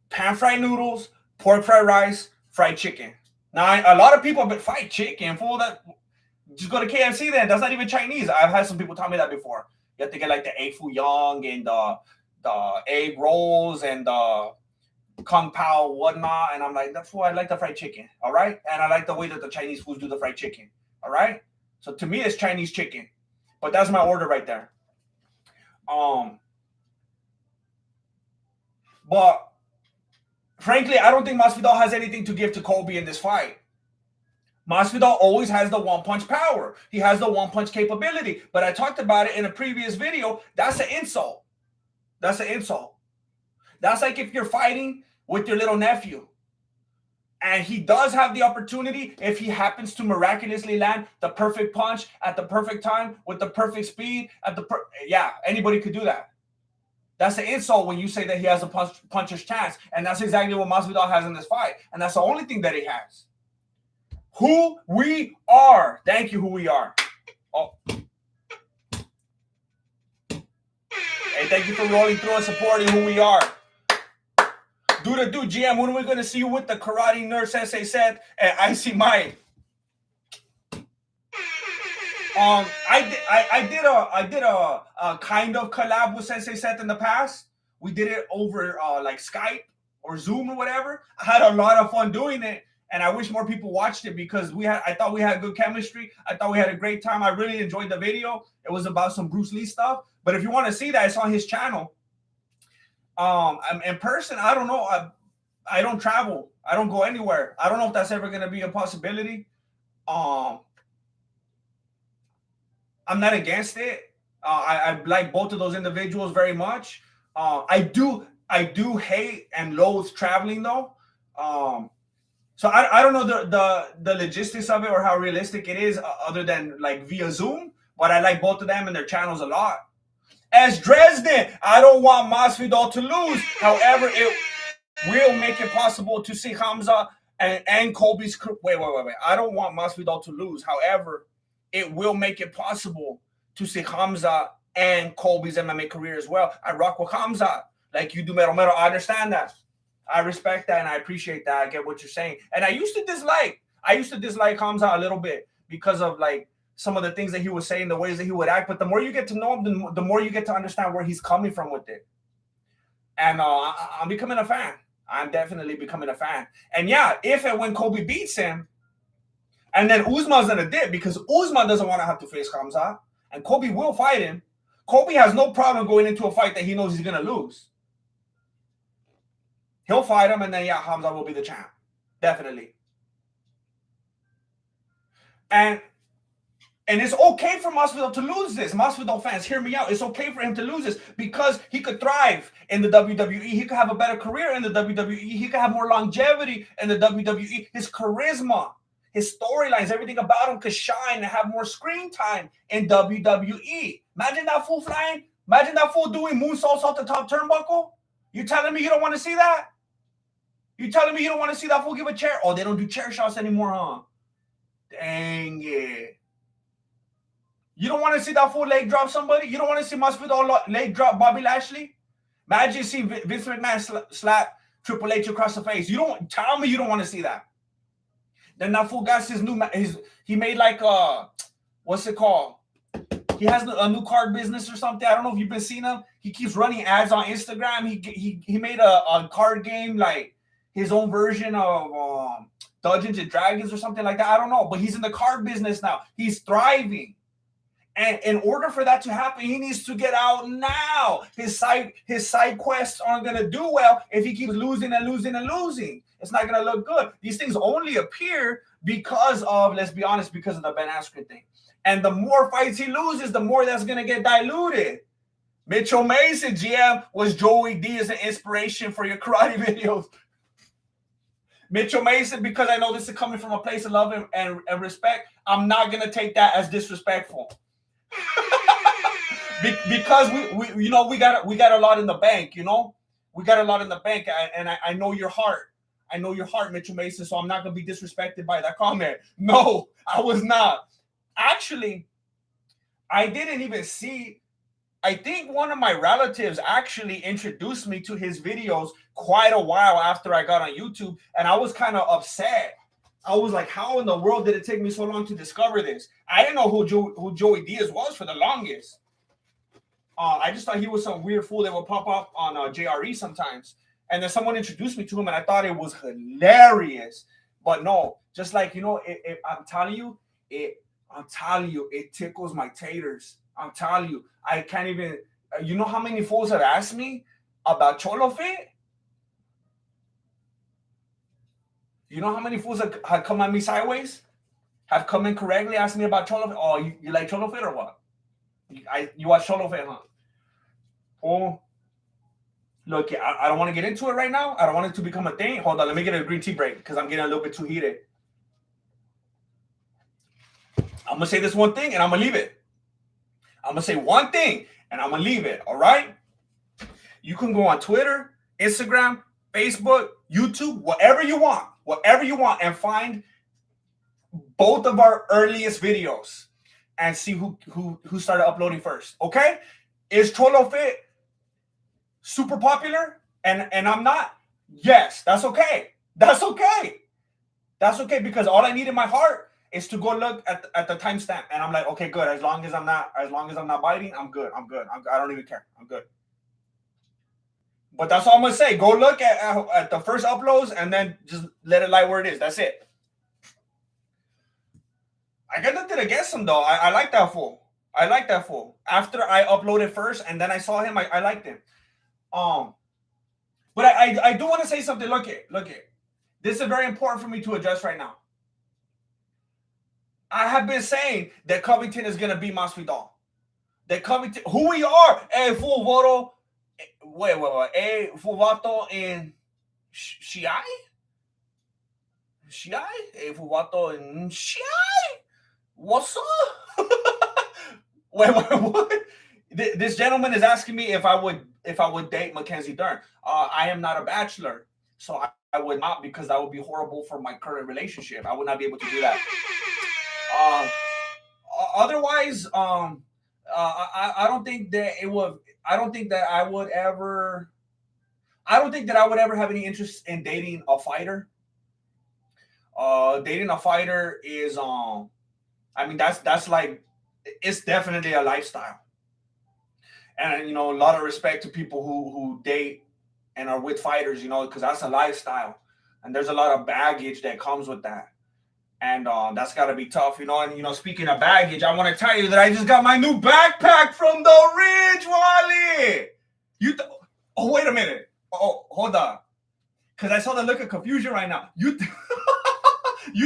pan fried noodles, pork fried rice, fried chicken. Now a lot of people have been fried chicken for that. Just go to KFC then. That's not even Chinese. I've had some people tell me that before. You have to get like the egg foo young and the egg rolls and the kung pao whatnot, and I'm like, that's why I like the fried chicken. All right, and I like the way that the Chinese foods do the fried chicken. All right, so to me it's Chinese chicken, but that's my order right there. But frankly, I don't think Masvidal has anything to give to Colby in this fight. Masvidal always has the one punch power. He has the one punch capability. But I talked about it in a previous video. That's an insult. That's an insult. That's like if you're fighting with your little nephew and he does have the opportunity, if he happens to miraculously land the perfect punch at the perfect time with the perfect speed yeah, anybody could do that. That's an insult when you say that he has a puncher's chance. And that's exactly what Masvidal has in this fight. And that's the only thing that he has. Who we are. Thank you, who we are. Oh. Hey, thank you for rolling through and supporting who we are. Dude, GM, when are we going to see you with the Karate Nerd Sensei set and Icy Mike? I did a kind of collab with Sensei Seth in the past. We did it over like Skype or Zoom or whatever. I had a lot of fun doing it. And I wish more people watched it because I thought we had good chemistry. I thought we had a great time. I really enjoyed the video. It was about some Bruce Lee stuff. But if you want to see that, it's on his channel. In person, I don't know. I don't travel. I don't go anywhere. I don't know if that's ever going to be a possibility. I'm not against it. I like both of those individuals very much. I do hate and loathe traveling though. So I don't know the logistics of it or how realistic it is other than like via Zoom, but I like both of them and their channels a lot. As Dresden, I don't want Masvidal to lose. However, it will make it possible to see Hamza and Colby's... Wait. I don't want Masvidal to lose. However, it will make it possible to see Hamza and Colby's MMA career as well. I rock with Hamza like you do, Mero. I understand that. I respect that and I appreciate that. I get what you're saying. And I used to dislike Hamza a little bit because of like some of the things that he was saying, the ways that he would act. But the more you get to know him, the more you get to understand where he's coming from with it. And I'm becoming a fan. I'm definitely becoming a fan. And yeah, if and when Colby beats him, and then Usman's gonna dip because Usman doesn't want to have to face Hamza, and Colby will fight him. Colby has no problem going into a fight that he knows he's gonna lose. He'll fight him, and then, yeah, Hamza will be the champ. Definitely. And it's okay for Masvidal to lose this. Masvidal fans, hear me out. It's okay for him to lose this because he could thrive in the WWE. He could have a better career in the WWE. He could have more longevity in the WWE. His charisma, his storylines, everything about him could shine and have more screen time in WWE. Imagine that fool flying. Imagine that fool doing moonsaults off the top turnbuckle. You telling me you don't want to see that? You telling me you don't want to see that fool give a chair? Oh, they don't do chair shots anymore, huh? Dang it. You don't want to see that fool leg drop somebody? You don't want to see Masvidal leg drop Bobby Lashley? Imagine seeing Vince McMahon slap Triple H across the face. You don't tell me you don't want to see that. Then that fool got he made like what's it called? He has a new card business or something. I don't know if you've been seeing him. He keeps running ads on Instagram. He made a card game like his own version of Dungeons and Dragons or something like that. I don't know, but he's in the card business now. He's thriving. And in order for that to happen, he needs to get out now. His side quests aren't gonna do well if he keeps losing and losing and losing. It's not gonna look good. These things only appear because of, let's be honest, because of the Ben Askren thing. And the more fights he loses, the more that's gonna get diluted. Mitchell Mason, GM, was Joey D as an inspiration for your karate videos? Mitchell Mason, because I know this is coming from a place of love and respect, I'm not gonna take that as disrespectful. Because we you know we got a lot in the bank, you know, we got a lot in the bank, and I know your heart. I know your heart, Mitchell Mason, so I'm not gonna be disrespected by that comment. No, I was not. Actually, I didn't even see. I think one of my relatives actually introduced me to his videos quite a while after I got on YouTube, and I was kind of upset. I was like, how in the world did it take me so long to discover this? I didn't know who Joey Diaz was for the longest. I just thought he was some weird fool that would pop up on JRE sometimes. And then someone introduced me to him, and I thought it was hilarious. But no, just like, you know, I'm telling you, it tickles my taters. I'm telling you, I can't even, you know how many fools have asked me about Cholo Fit? You know how many fools have come at me sideways? Have come in correctly, asked me about Cholo Fit? Oh, you like Cholo Fit or what? You watch Cholo Fit, huh? Oh, look, I don't want to get into it right now. I don't want it to become a thing. Hold on, let me get a green tea break because I'm getting a little bit too heated. I'm going to say this one thing and I'm going to leave it. I'm going to say one thing and I'm going to leave it, all right? You can go on Twitter, Instagram, Facebook, YouTube, whatever you want, and find both of our earliest videos and see who started uploading first, okay? Is Cholo Fit super popular and I'm not? Yes, that's okay. That's okay. That's okay, because all I need in my heart is to go look at the timestamp, and I'm like, okay, good. As long as I'm not biting, I'm good. I don't even care. I'm good. But that's all I'm gonna say. Go look at the first uploads and then just let it lie where it is. That's it. I got nothing against him though. I like that fool. After I uploaded first and then I saw him, I liked him. But I do want to say something. Look it. This is very important for me to address right now. I have been saying that Covington is gonna be Masvidal. That Covington, who we are, full voto. Wait, full voto in Shiai? Full voto in Shiai? What's up? Wait, what? This gentleman is asking me if I would date Mackenzie Dern. I am not a bachelor, so I would not, because that would be horrible for my current relationship. I would not be able to do that. Otherwise, I don't think that it would. I don't think that I would ever have any interest in dating a fighter. Dating a fighter is I mean, that's like, it's definitely a lifestyle. And, you know, a lot of respect to people who date and are with fighters, you know, because that's a lifestyle. And there's a lot of baggage that comes with that. And that's got to be tough, you know. And, you know, speaking of baggage, I want to tell you that I just got my new backpack from the Ridge Wallet. Oh, wait a minute. Oh, hold on. Because I saw the look of confusion right now. You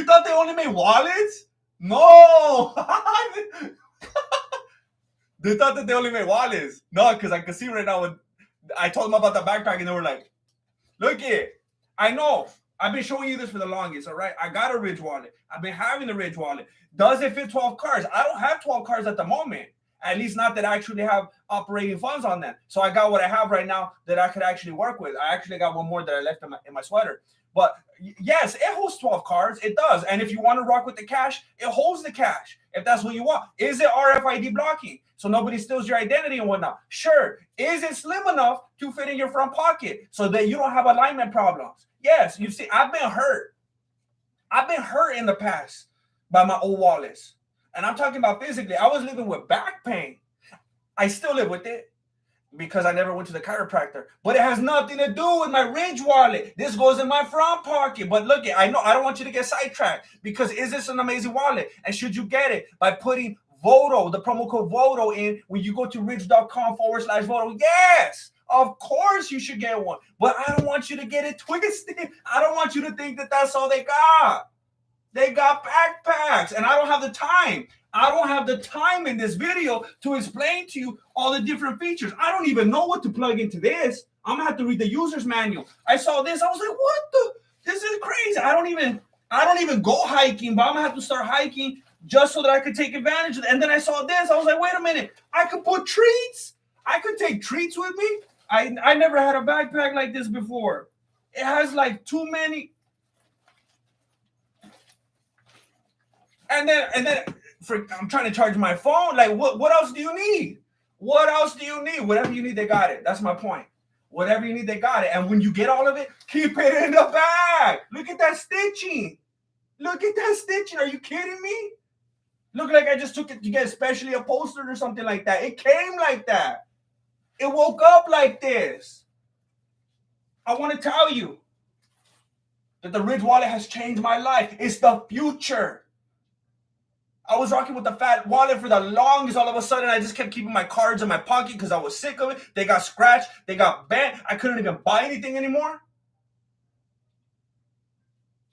thought they only made wallets? No. They thought that they only made wallets. No, because I could see right now when I told them about the backpack and they were like, look it. I know. I've been showing you this for the longest, all right? I got a Ridge Wallet. I've been having the Ridge Wallet. Does it fit 12 cards? I don't have 12 cards at the moment. At least not that I actually have operating funds on them. So I got what I have right now that I could actually work with. I actually got one more that I left in my sweater. But yes, it holds 12 cards. It does. And if you want to rock with the cash, it holds the cash. If that's what you want. Is it RFID blocking so nobody steals your identity and whatnot? Sure. Is it slim enough to fit in your front pocket so that you don't have alignment problems? Yes. You see, I've been hurt. I've been hurt in the past by my old wallets. And I'm talking about physically. I was living with back pain. I still live with it because I never went to the chiropractor. But it has nothing to do with my Ridge Wallet. This goes in my front pocket. But look, I know I don't want you to get sidetracked, because is this an amazing wallet? And should you get it by putting VOTO, the promo code VOTO in when you go to ridge.com/VOTO. Yes, of course you should get one. But I don't want you to get it twisted. I don't want you to think that that's all they got. They got backpacks, and I don't have the time. I don't have the time in this video to explain to you all the different features. I don't even know what to plug into this. I'm gonna have to read the user's manual. I saw this. I was like, what the? This is crazy. I don't even go hiking, but I'm gonna have to start hiking just so that I could take advantage of it. And then I saw this. I was like, wait a minute. I could put treats. I could take treats with me. I never had a backpack like this before. It has like too many. And then I'm trying to charge my phone. Like, what else do you need? What else do you need? Whatever you need, they got it. That's my point. Whatever you need, they got it. And when you get all of it, keep it in the bag. Look at that stitching. Look at that stitching. Are you kidding me? Look like I just took it to get specially upholstered or something like that. It came like that. It woke up like this. I want to tell you that the Ridge wallet has changed my life. It's the future. I was rocking with the fat wallet for the longest. All of a sudden, I just kept keeping my cards in my pocket because I was sick of it. They got scratched. They got bent. I couldn't even buy anything anymore.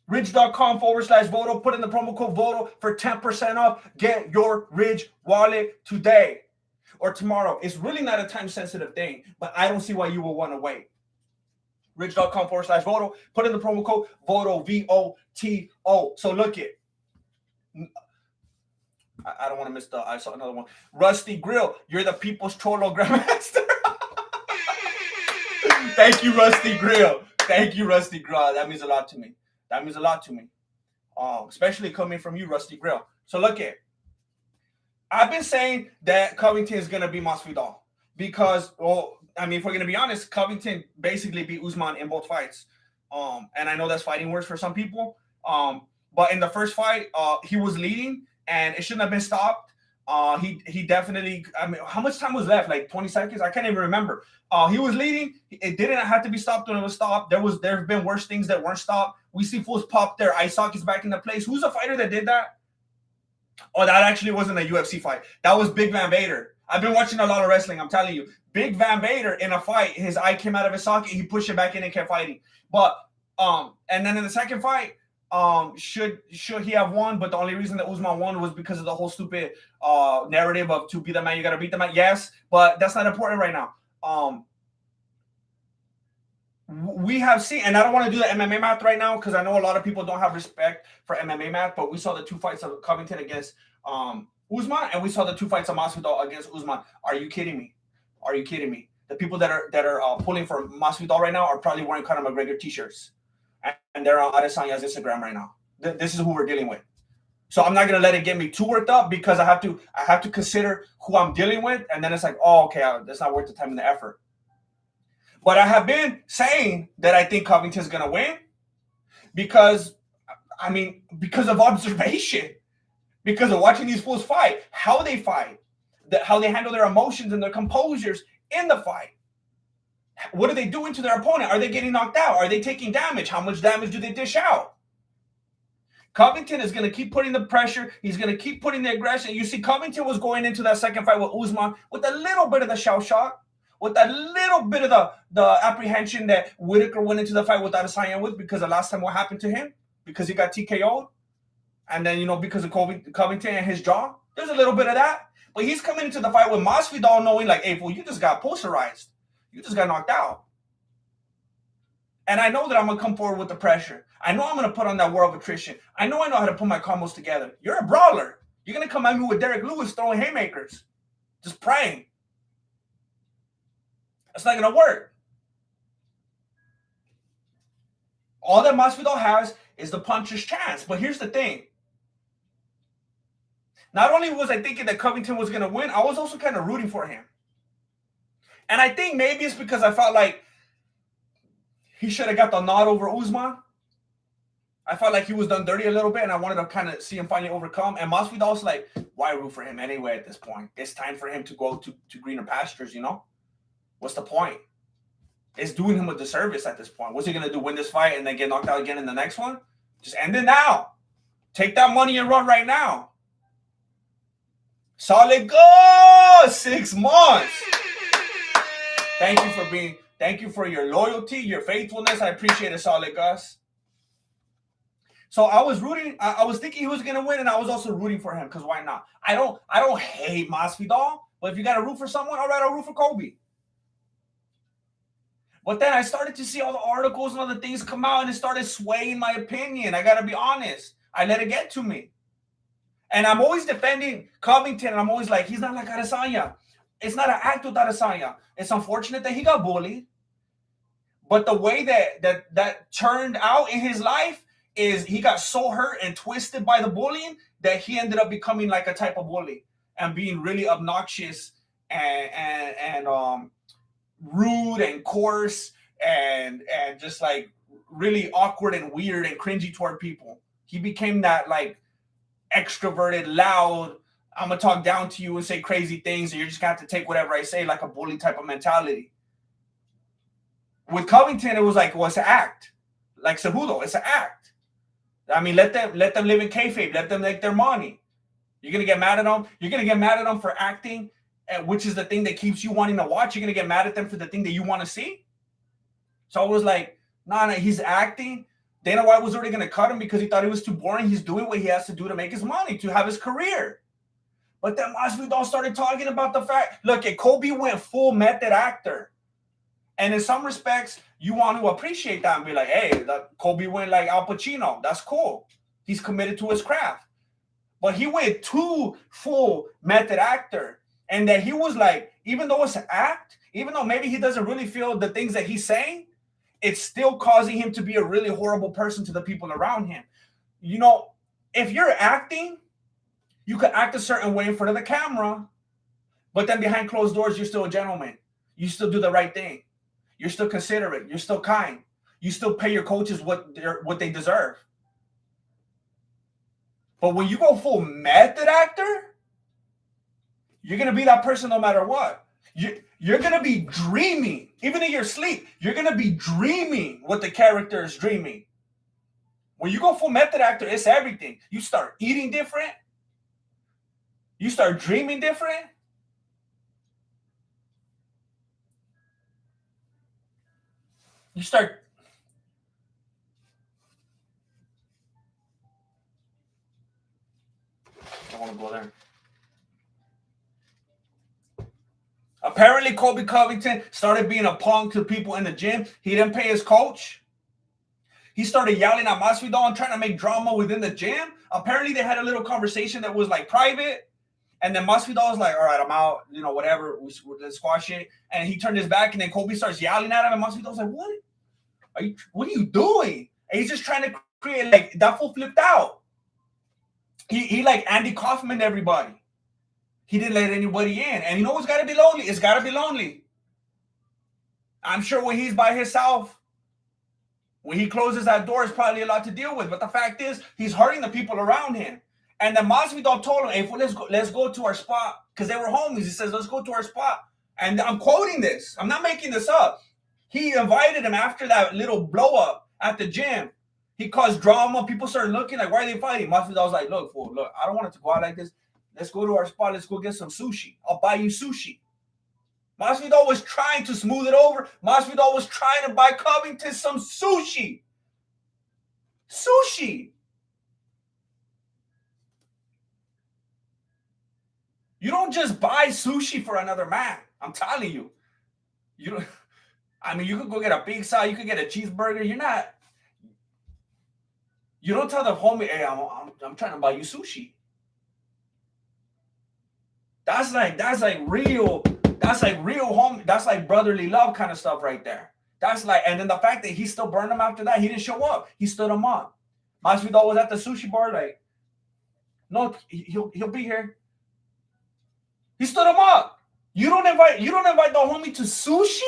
Ridge.com/VOTO. Put in the promo code VOTO for 10% off. Get your Ridge wallet today or tomorrow. It's really not a time-sensitive thing, but I don't see why you will want to wait. Ridge.com/VOTO. Put in the promo code VOTO, VOTO. So look it. I don't want to miss I saw another one. Rusty Grill, you're the people's Cholo Grandmaster. Thank you, Rusty Grill. Thank you, Rusty Grill. That means a lot to me. That means a lot to me. Especially coming from you, Rusty Grill. So look at, I've been saying that Covington is going to be Masvidal because, well, I mean, if we're going to be honest, Covington basically beat Usman in both fights. And I know that's fighting words for some people. But in the first fight, he was leading. And it shouldn't have been stopped. He definitely, I mean, how much time was left? Like 20 seconds? I can't even remember. He was leading. It didn't have to be stopped when it was stopped. There have been worse things that weren't stopped. We see fools pop their eye sockets back into place. Who's the fighter that did that? Oh, that actually wasn't a UFC fight. That was Big Van Vader. I've been watching a lot of wrestling. I'm telling you. Big Van Vader in a fight, his eye came out of his socket. He pushed it back in and kept fighting. But, and then in the second fight, should he have won? But the only reason that Usman won was because of the whole stupid narrative of to be the man, you got to beat the man. Yes, but that's not important right now. We have seen, and I don't want to do the MMA math right now because I know a lot of people don't have respect for MMA math, but we saw the 2 fights of Covington against Usman, and we saw the 2 fights of Masvidal against Usman. Are you kidding me? Are you kidding me? The people that are pulling for Masvidal right now are probably wearing Conor McGregor t-shirts. And they're on Adesanya's Instagram right now. This is who we're dealing with. So I'm not gonna let it get me too worked up because I have to consider who I'm dealing with, and then it's like, oh, okay, that's not worth the time and the effort. But I have been saying that I think Covington's gonna win because of observation, because of watching these fools fight, how they fight, how they handle their emotions and their composures in the fight. What are they doing to their opponent? Are they getting knocked out? Are they taking damage? How much damage do they dish out? Covington is going to keep putting the pressure. He's going to keep putting the aggression. You see, Covington was going into that second fight with Usman with a little bit of the shell shock, with a little bit of the apprehension that Whitaker went into the fight with Adesanya with because the last time what happened to him, because he got TKO'd, and then, because of Covington and his jaw. There's a little bit of that. But he's coming into the fight with Masvidal knowing like, hey, fool, you just got posterized. You just got knocked out. And I know that I'm going to come forward with the pressure. I know I'm going to put on that war of attrition. I know how to put my combos together. You're a brawler. You're going to come at me with Derek Lewis throwing haymakers. Just praying. That's not going to work. All that Masvidal has is the puncher's chance. But here's the thing. Not only was I thinking that Covington was going to win, I was also kind of rooting for him. And I think maybe it's because I felt like he should have got the nod over Usman. I felt like he was done dirty a little bit, and I wanted to kind of see him finally overcome. And Masvidal's like, why root for him anyway at this point? It's time for him to go to greener pastures, What's the point? It's doing him a disservice at this point. What's he going to do, win this fight and then get knocked out again in the next one? Just end it now. Take that money and run right now. Solid goal! 6 months. Thank you for your loyalty, your faithfulness. I appreciate it, Solid Gus. So I was rooting. I was thinking he was gonna win, and I was also rooting for him because why not? I don't hate Masvidal, but if you gotta root for someone, all right, I'll root for Kobe. But then I started to see all the articles and other things come out, and it started swaying my opinion. I gotta be honest. I let it get to me. And I'm always defending Covington, and I'm always like, he's not like Adesanya. It's not an act with Adesanya. It's unfortunate that he got bullied. But the way that turned out in his life is he got so hurt and twisted by the bullying that he ended up becoming like a type of bully and being really obnoxious and rude and coarse and just like really awkward and weird and cringy toward people. He became that like extroverted, loud, I'm gonna talk down to you and say crazy things, and you're just gonna have to take whatever I say, like a bully type of mentality. With Covington, it was like, well, it's an act. Like Cejudo, it's an act. I mean, let them live in kayfabe. Let them make their money. You're gonna get mad at them. You're gonna get mad at them for acting, which is the thing that keeps you wanting to watch. You're gonna get mad at them for the thing that you want to see. So I was like, nah, he's acting. Dana White was already gonna cut him because he thought it was too boring. He's doing what he has to do to make his money, to have his career. But then Masvidal started talking about the fact, look, Kobe went full method actor. And in some respects, you want to appreciate that and be like, hey, Kobe went like Al Pacino. That's cool. He's committed to his craft. But he went too full method actor. And that he was like, even though it's an act, even though maybe he doesn't really feel the things that he's saying, it's still causing him to be a really horrible person to the people around him. You know, if you're acting, you could act a certain way in front of the camera, but then behind closed doors, you're still a gentleman. You still do the right thing. You're still considerate. You're still kind. You still pay your coaches what they deserve. But when you go full method actor, you're going to be that person no matter what. You're going to be dreaming. Even in your sleep, you're going to be dreaming what the character is dreaming. When you go full method actor, it's everything. You start eating different. You start dreaming different. You start. I want to go there. Apparently, Colby Covington started being a punk to people in the gym. He didn't pay his coach. He started yelling at Masvidal and trying to make drama within the gym. Apparently, they had a little conversation that was like private. And then Masvidal was like, all right, I'm out, you know, whatever, let's squash it. And he turned his back, and then Colby starts yelling at him, and Masvidal was like, what are you doing? And he's just trying to create, like, that fool flipped out. He like Andy Kaufman everybody. He didn't let anybody in. And you know what's got to be lonely? It's got to be lonely. I'm sure when he's by himself, when he closes that door, it's probably a lot to deal with. But the fact is, he's hurting the people around him. And then Masvidal told him, hey, let's go to our spot. Because they were homies. He says, let's go to our spot. And I'm quoting this. I'm not making this up. He invited him after that little blow up at the gym. He caused drama. People started looking like, why are they fighting? Masvidal was like, look, I don't want it to go out like this. Let's go to our spot. Let's go get some sushi. I'll buy you sushi. Masvidal was trying to smooth it over. Masvidal was trying to buy Covington some sushi. Sushi. You don't just buy sushi for another man. I'm telling you. You don't. I mean, you could go get a pizza. You could get a cheeseburger. You don't tell the homie, hey, I'm trying to buy you sushi. That's like real home. That's like brotherly love kind of stuff right there. That's like, and then the fact that he still burned him after that, he didn't show up. He stood him up. Masvidal was at the sushi bar, like, no, he'll be here. He stood him up. You don't invite the homie to sushi,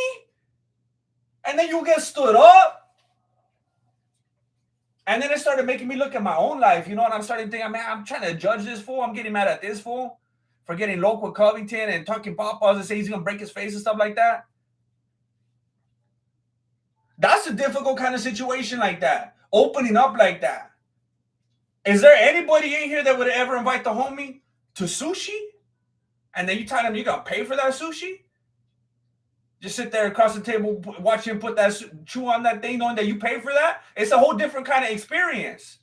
and then you get stood up. And then it started making me look at my own life, you know, and I'm starting to think, man, I'm trying to judge this fool. I'm getting mad at this fool for getting local with Covington and talking papas and say he's going to break his face and stuff like that. That's a difficult kind of situation like that. Opening up like that. Is there anybody in here that would ever invite the homie to sushi? And then you tell him you got to pay for that sushi? Just sit there across the table, watch him put that, chew on that thing, knowing that you pay for that? It's a whole different kind of experience.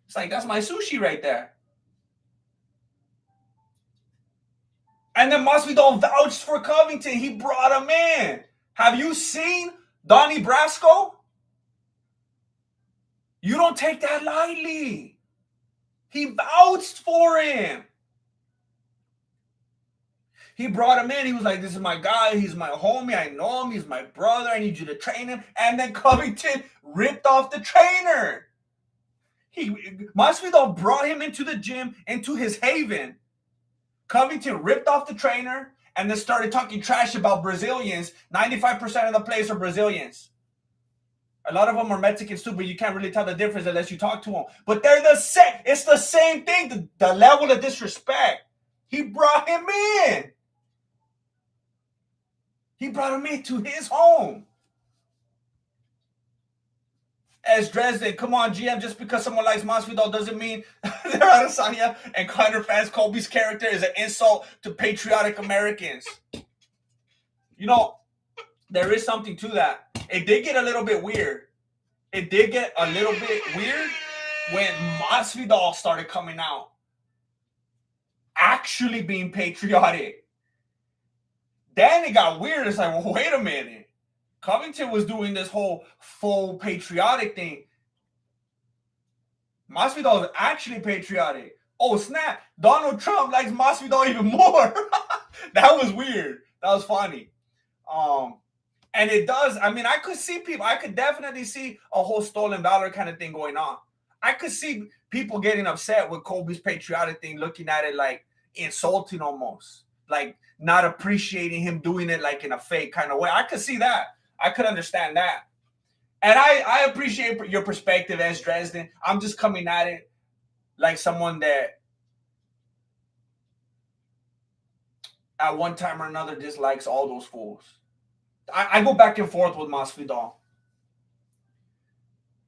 It's like, that's my sushi right there. And then Masvidal vouched for Covington. He brought him in. Have you seen Donnie Brasco? You don't take that lightly. He vouched for him. He brought him in. He was like, this is my guy. He's my homie. I know him. He's my brother. I need you to train him. And then Covington ripped off the trainer. Masvidal brought him into the gym, into his haven. Covington ripped off the trainer and then started talking trash about Brazilians. 95% of the players are Brazilians. A lot of them are Mexicans too, but you can't really tell the difference unless you talk to them. But they're the same. It's the same thing. The level of disrespect. He brought him in. He brought him into his home. As Dresden, come on, GM, just because someone likes Masvidal doesn't mean they're Adesanya and Conor fans. Colby's character is an insult to patriotic Americans. You know, there is something to that. It did get a little bit weird. It did get a little bit weird when Masvidal started coming out, actually being patriotic. Then it got weird. It's like, well, wait a minute. Covington was doing this whole full patriotic thing. Masvidal is actually patriotic. Oh, snap. Donald Trump likes Masvidal even more. That was weird. That was funny. And it does. I mean, I could see people. I could definitely see a whole stolen valor kind of thing going on. I could see people getting upset with Colby's patriotic thing, looking at it like insulting almost. Like not appreciating him doing it like in a fake kind of way. I could see that. I could understand that. And I appreciate your perspective as Dresden. I'm just coming at it like someone that at one time or another dislikes all those fools. I go back and forth with Masvidal.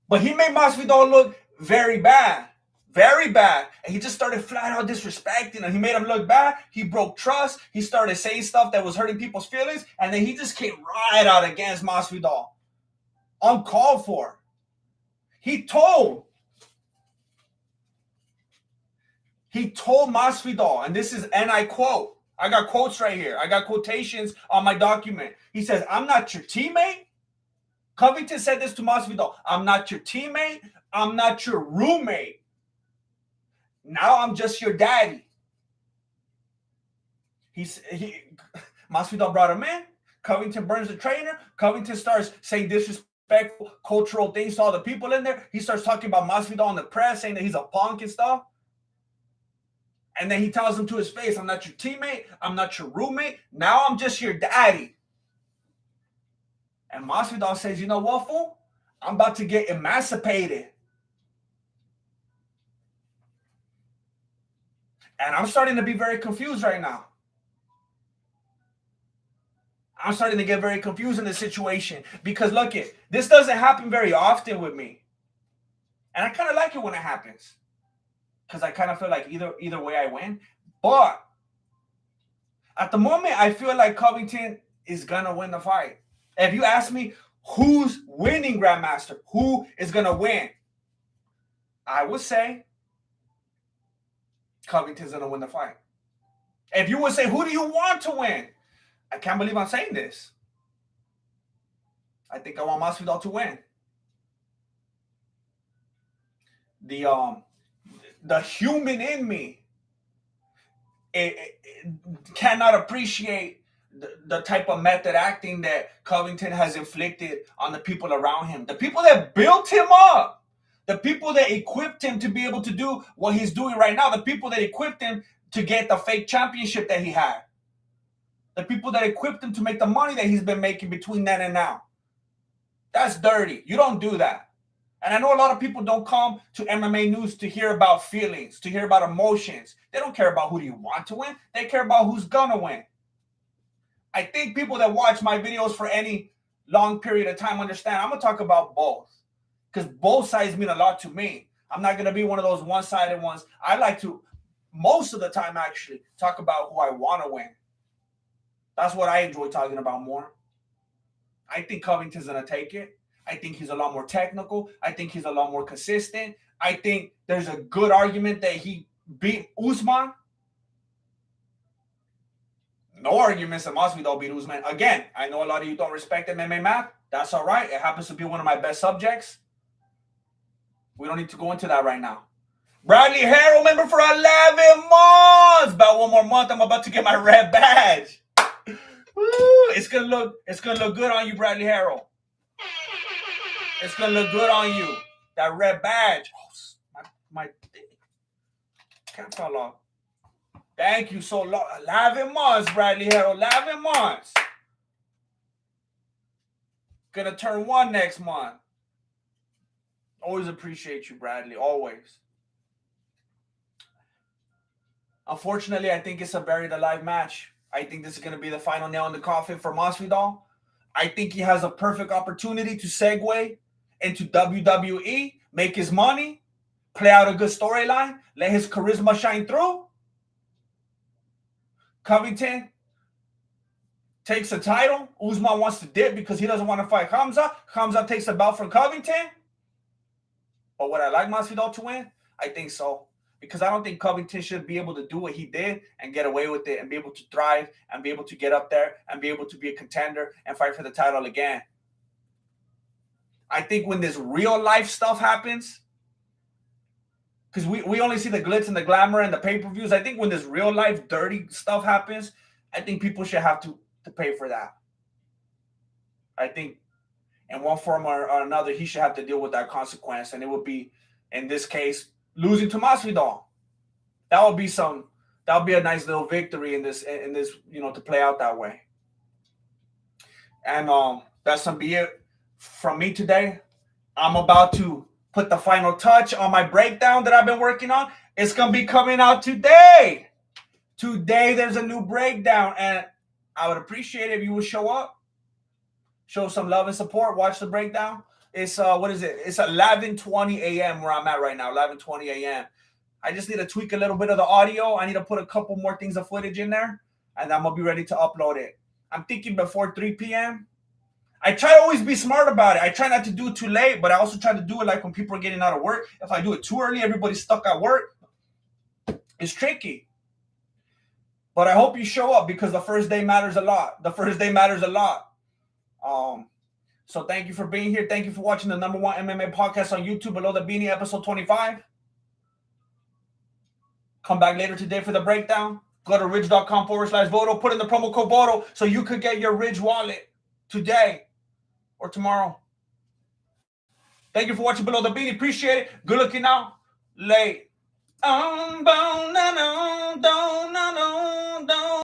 But he made Masvidal look very bad. Very bad. And he just started flat out disrespecting him. He made him look bad. He broke trust. He started saying stuff that was hurting people's feelings. And then he just came right out against Masvidal. Uncalled for. He told Masvidal, and this is, and I quote, I got quotes right here. I got quotations on my document. He says, I'm not your teammate. Covington said this to Masvidal. I'm not your teammate. I'm not your roommate. Now I'm just your daddy. Masvidal brought him in. Covington burns the trainer. Covington starts saying disrespectful cultural things to all the people in there. He starts talking about Masvidal in the press, saying that he's a punk and stuff. And then he tells him to his face, I'm not your teammate. I'm not your roommate. Now I'm just your daddy. And Masvidal says, you know what, fool? I'm about to get emancipated. And I'm starting to be very confused right now. I'm starting to get very confused in this situation. Because look it, this doesn't happen very often with me. And I kind of like it when it happens. Because I kind of feel like either way I win. But at the moment, I feel like Covington is going to win the fight. If you ask me who's winning, Grandmaster, who is going to win, I would say Covington's going to win the fight. If you would say, who do you want to win? I can't believe I'm saying this. I think I want Masvidal to win. The human in me it cannot appreciate the type of method acting that Covington has inflicted on the people around him. The people that built him up. The people that equipped him to be able to do what he's doing right now. The people that equipped him to get the fake championship that he had. The people that equipped him to make the money that he's been making between then and now. That's dirty. You don't do that. And I know a lot of people don't come to MMA news to hear about feelings, to hear about emotions. They don't care about who do you want to win. They care about who's going to win. I think people that watch my videos for any long period of time understand I'm going to talk about both. Because both sides mean a lot to me. I'm not going to be one of those one-sided ones. I like to most of the time, actually, talk about who I want to win. That's what I enjoy talking about more. I think Covington's going to take it. I think he's a lot more technical. I think he's a lot more consistent. I think there's a good argument that he beat Usman. No arguments that Masvidal beat Usman. Again, I know a lot of you don't respect MMA math. That's all right. It happens to be one of my best subjects. We don't need to go into that right now. Bradley Harrell, member for 11 months. About one more month, I'm about to get my red badge. Woo, it's gonna look good on you, Bradley Harrell. It's gonna look good on you. That red badge. Oh, my thing can't fall off. Thank you so long. 11 months, Bradley Harrell. 11 months. Gonna turn 1 next month. Always appreciate you, Bradley. Always. Unfortunately, I think it's a buried alive match. I think this is going to be the final nail in the coffin for Masvidal. I think he has a perfect opportunity to segue into WWE, make his money, play out a good storyline, let his charisma shine through. Covington takes a title. Usman wants to dip because he doesn't want to fight Hamza. Hamza takes the belt from Covington. But would I like Masvidal to win? I think so. Because I don't think Covington should be able to do what he did and get away with it and be able to thrive and be able to get up there and be able to be a contender and fight for the title again. I think when this real life stuff happens, because we only see the glitz and the glamour and the pay-per-views, I think when this real life dirty stuff happens, I think people should have to pay for that. I think in one form or another, he should have to deal with that consequence. And it would be, in this case, losing to Masvidal. That would be a nice little victory in this, to play out that way. And that's gonna be it from me today. I'm about to put the final touch on my breakdown that I've been working on. It's gonna be coming out today. Today there's a new breakdown, and I would appreciate it if you would show up, show some love and support, watch the breakdown. It's what is it? It's 11:20 a.m. where I'm at right now. 11:20 a.m. I just need to tweak a little bit of the audio. I need to put a couple more things of footage in there, and I'm gonna be ready to upload it. I'm thinking before 3 p.m. I try to always be smart about it. I try not to do it too late, but I also try to do it like when people are getting out of work. If I do it too early, everybody's stuck at work. It's tricky. But I hope you show up because the first day matters a lot. The first day matters a lot. So thank you for being here. Thank you for watching the #1 MMA podcast on YouTube, Below the Beanie, episode 25. Come back later today for the breakdown. Go to ridge.com/Voto. Put in the promo code Voto so you could get your Ridge wallet today or tomorrow. Thank you for watching Below the Beanie. Appreciate it. Good looking out. Late.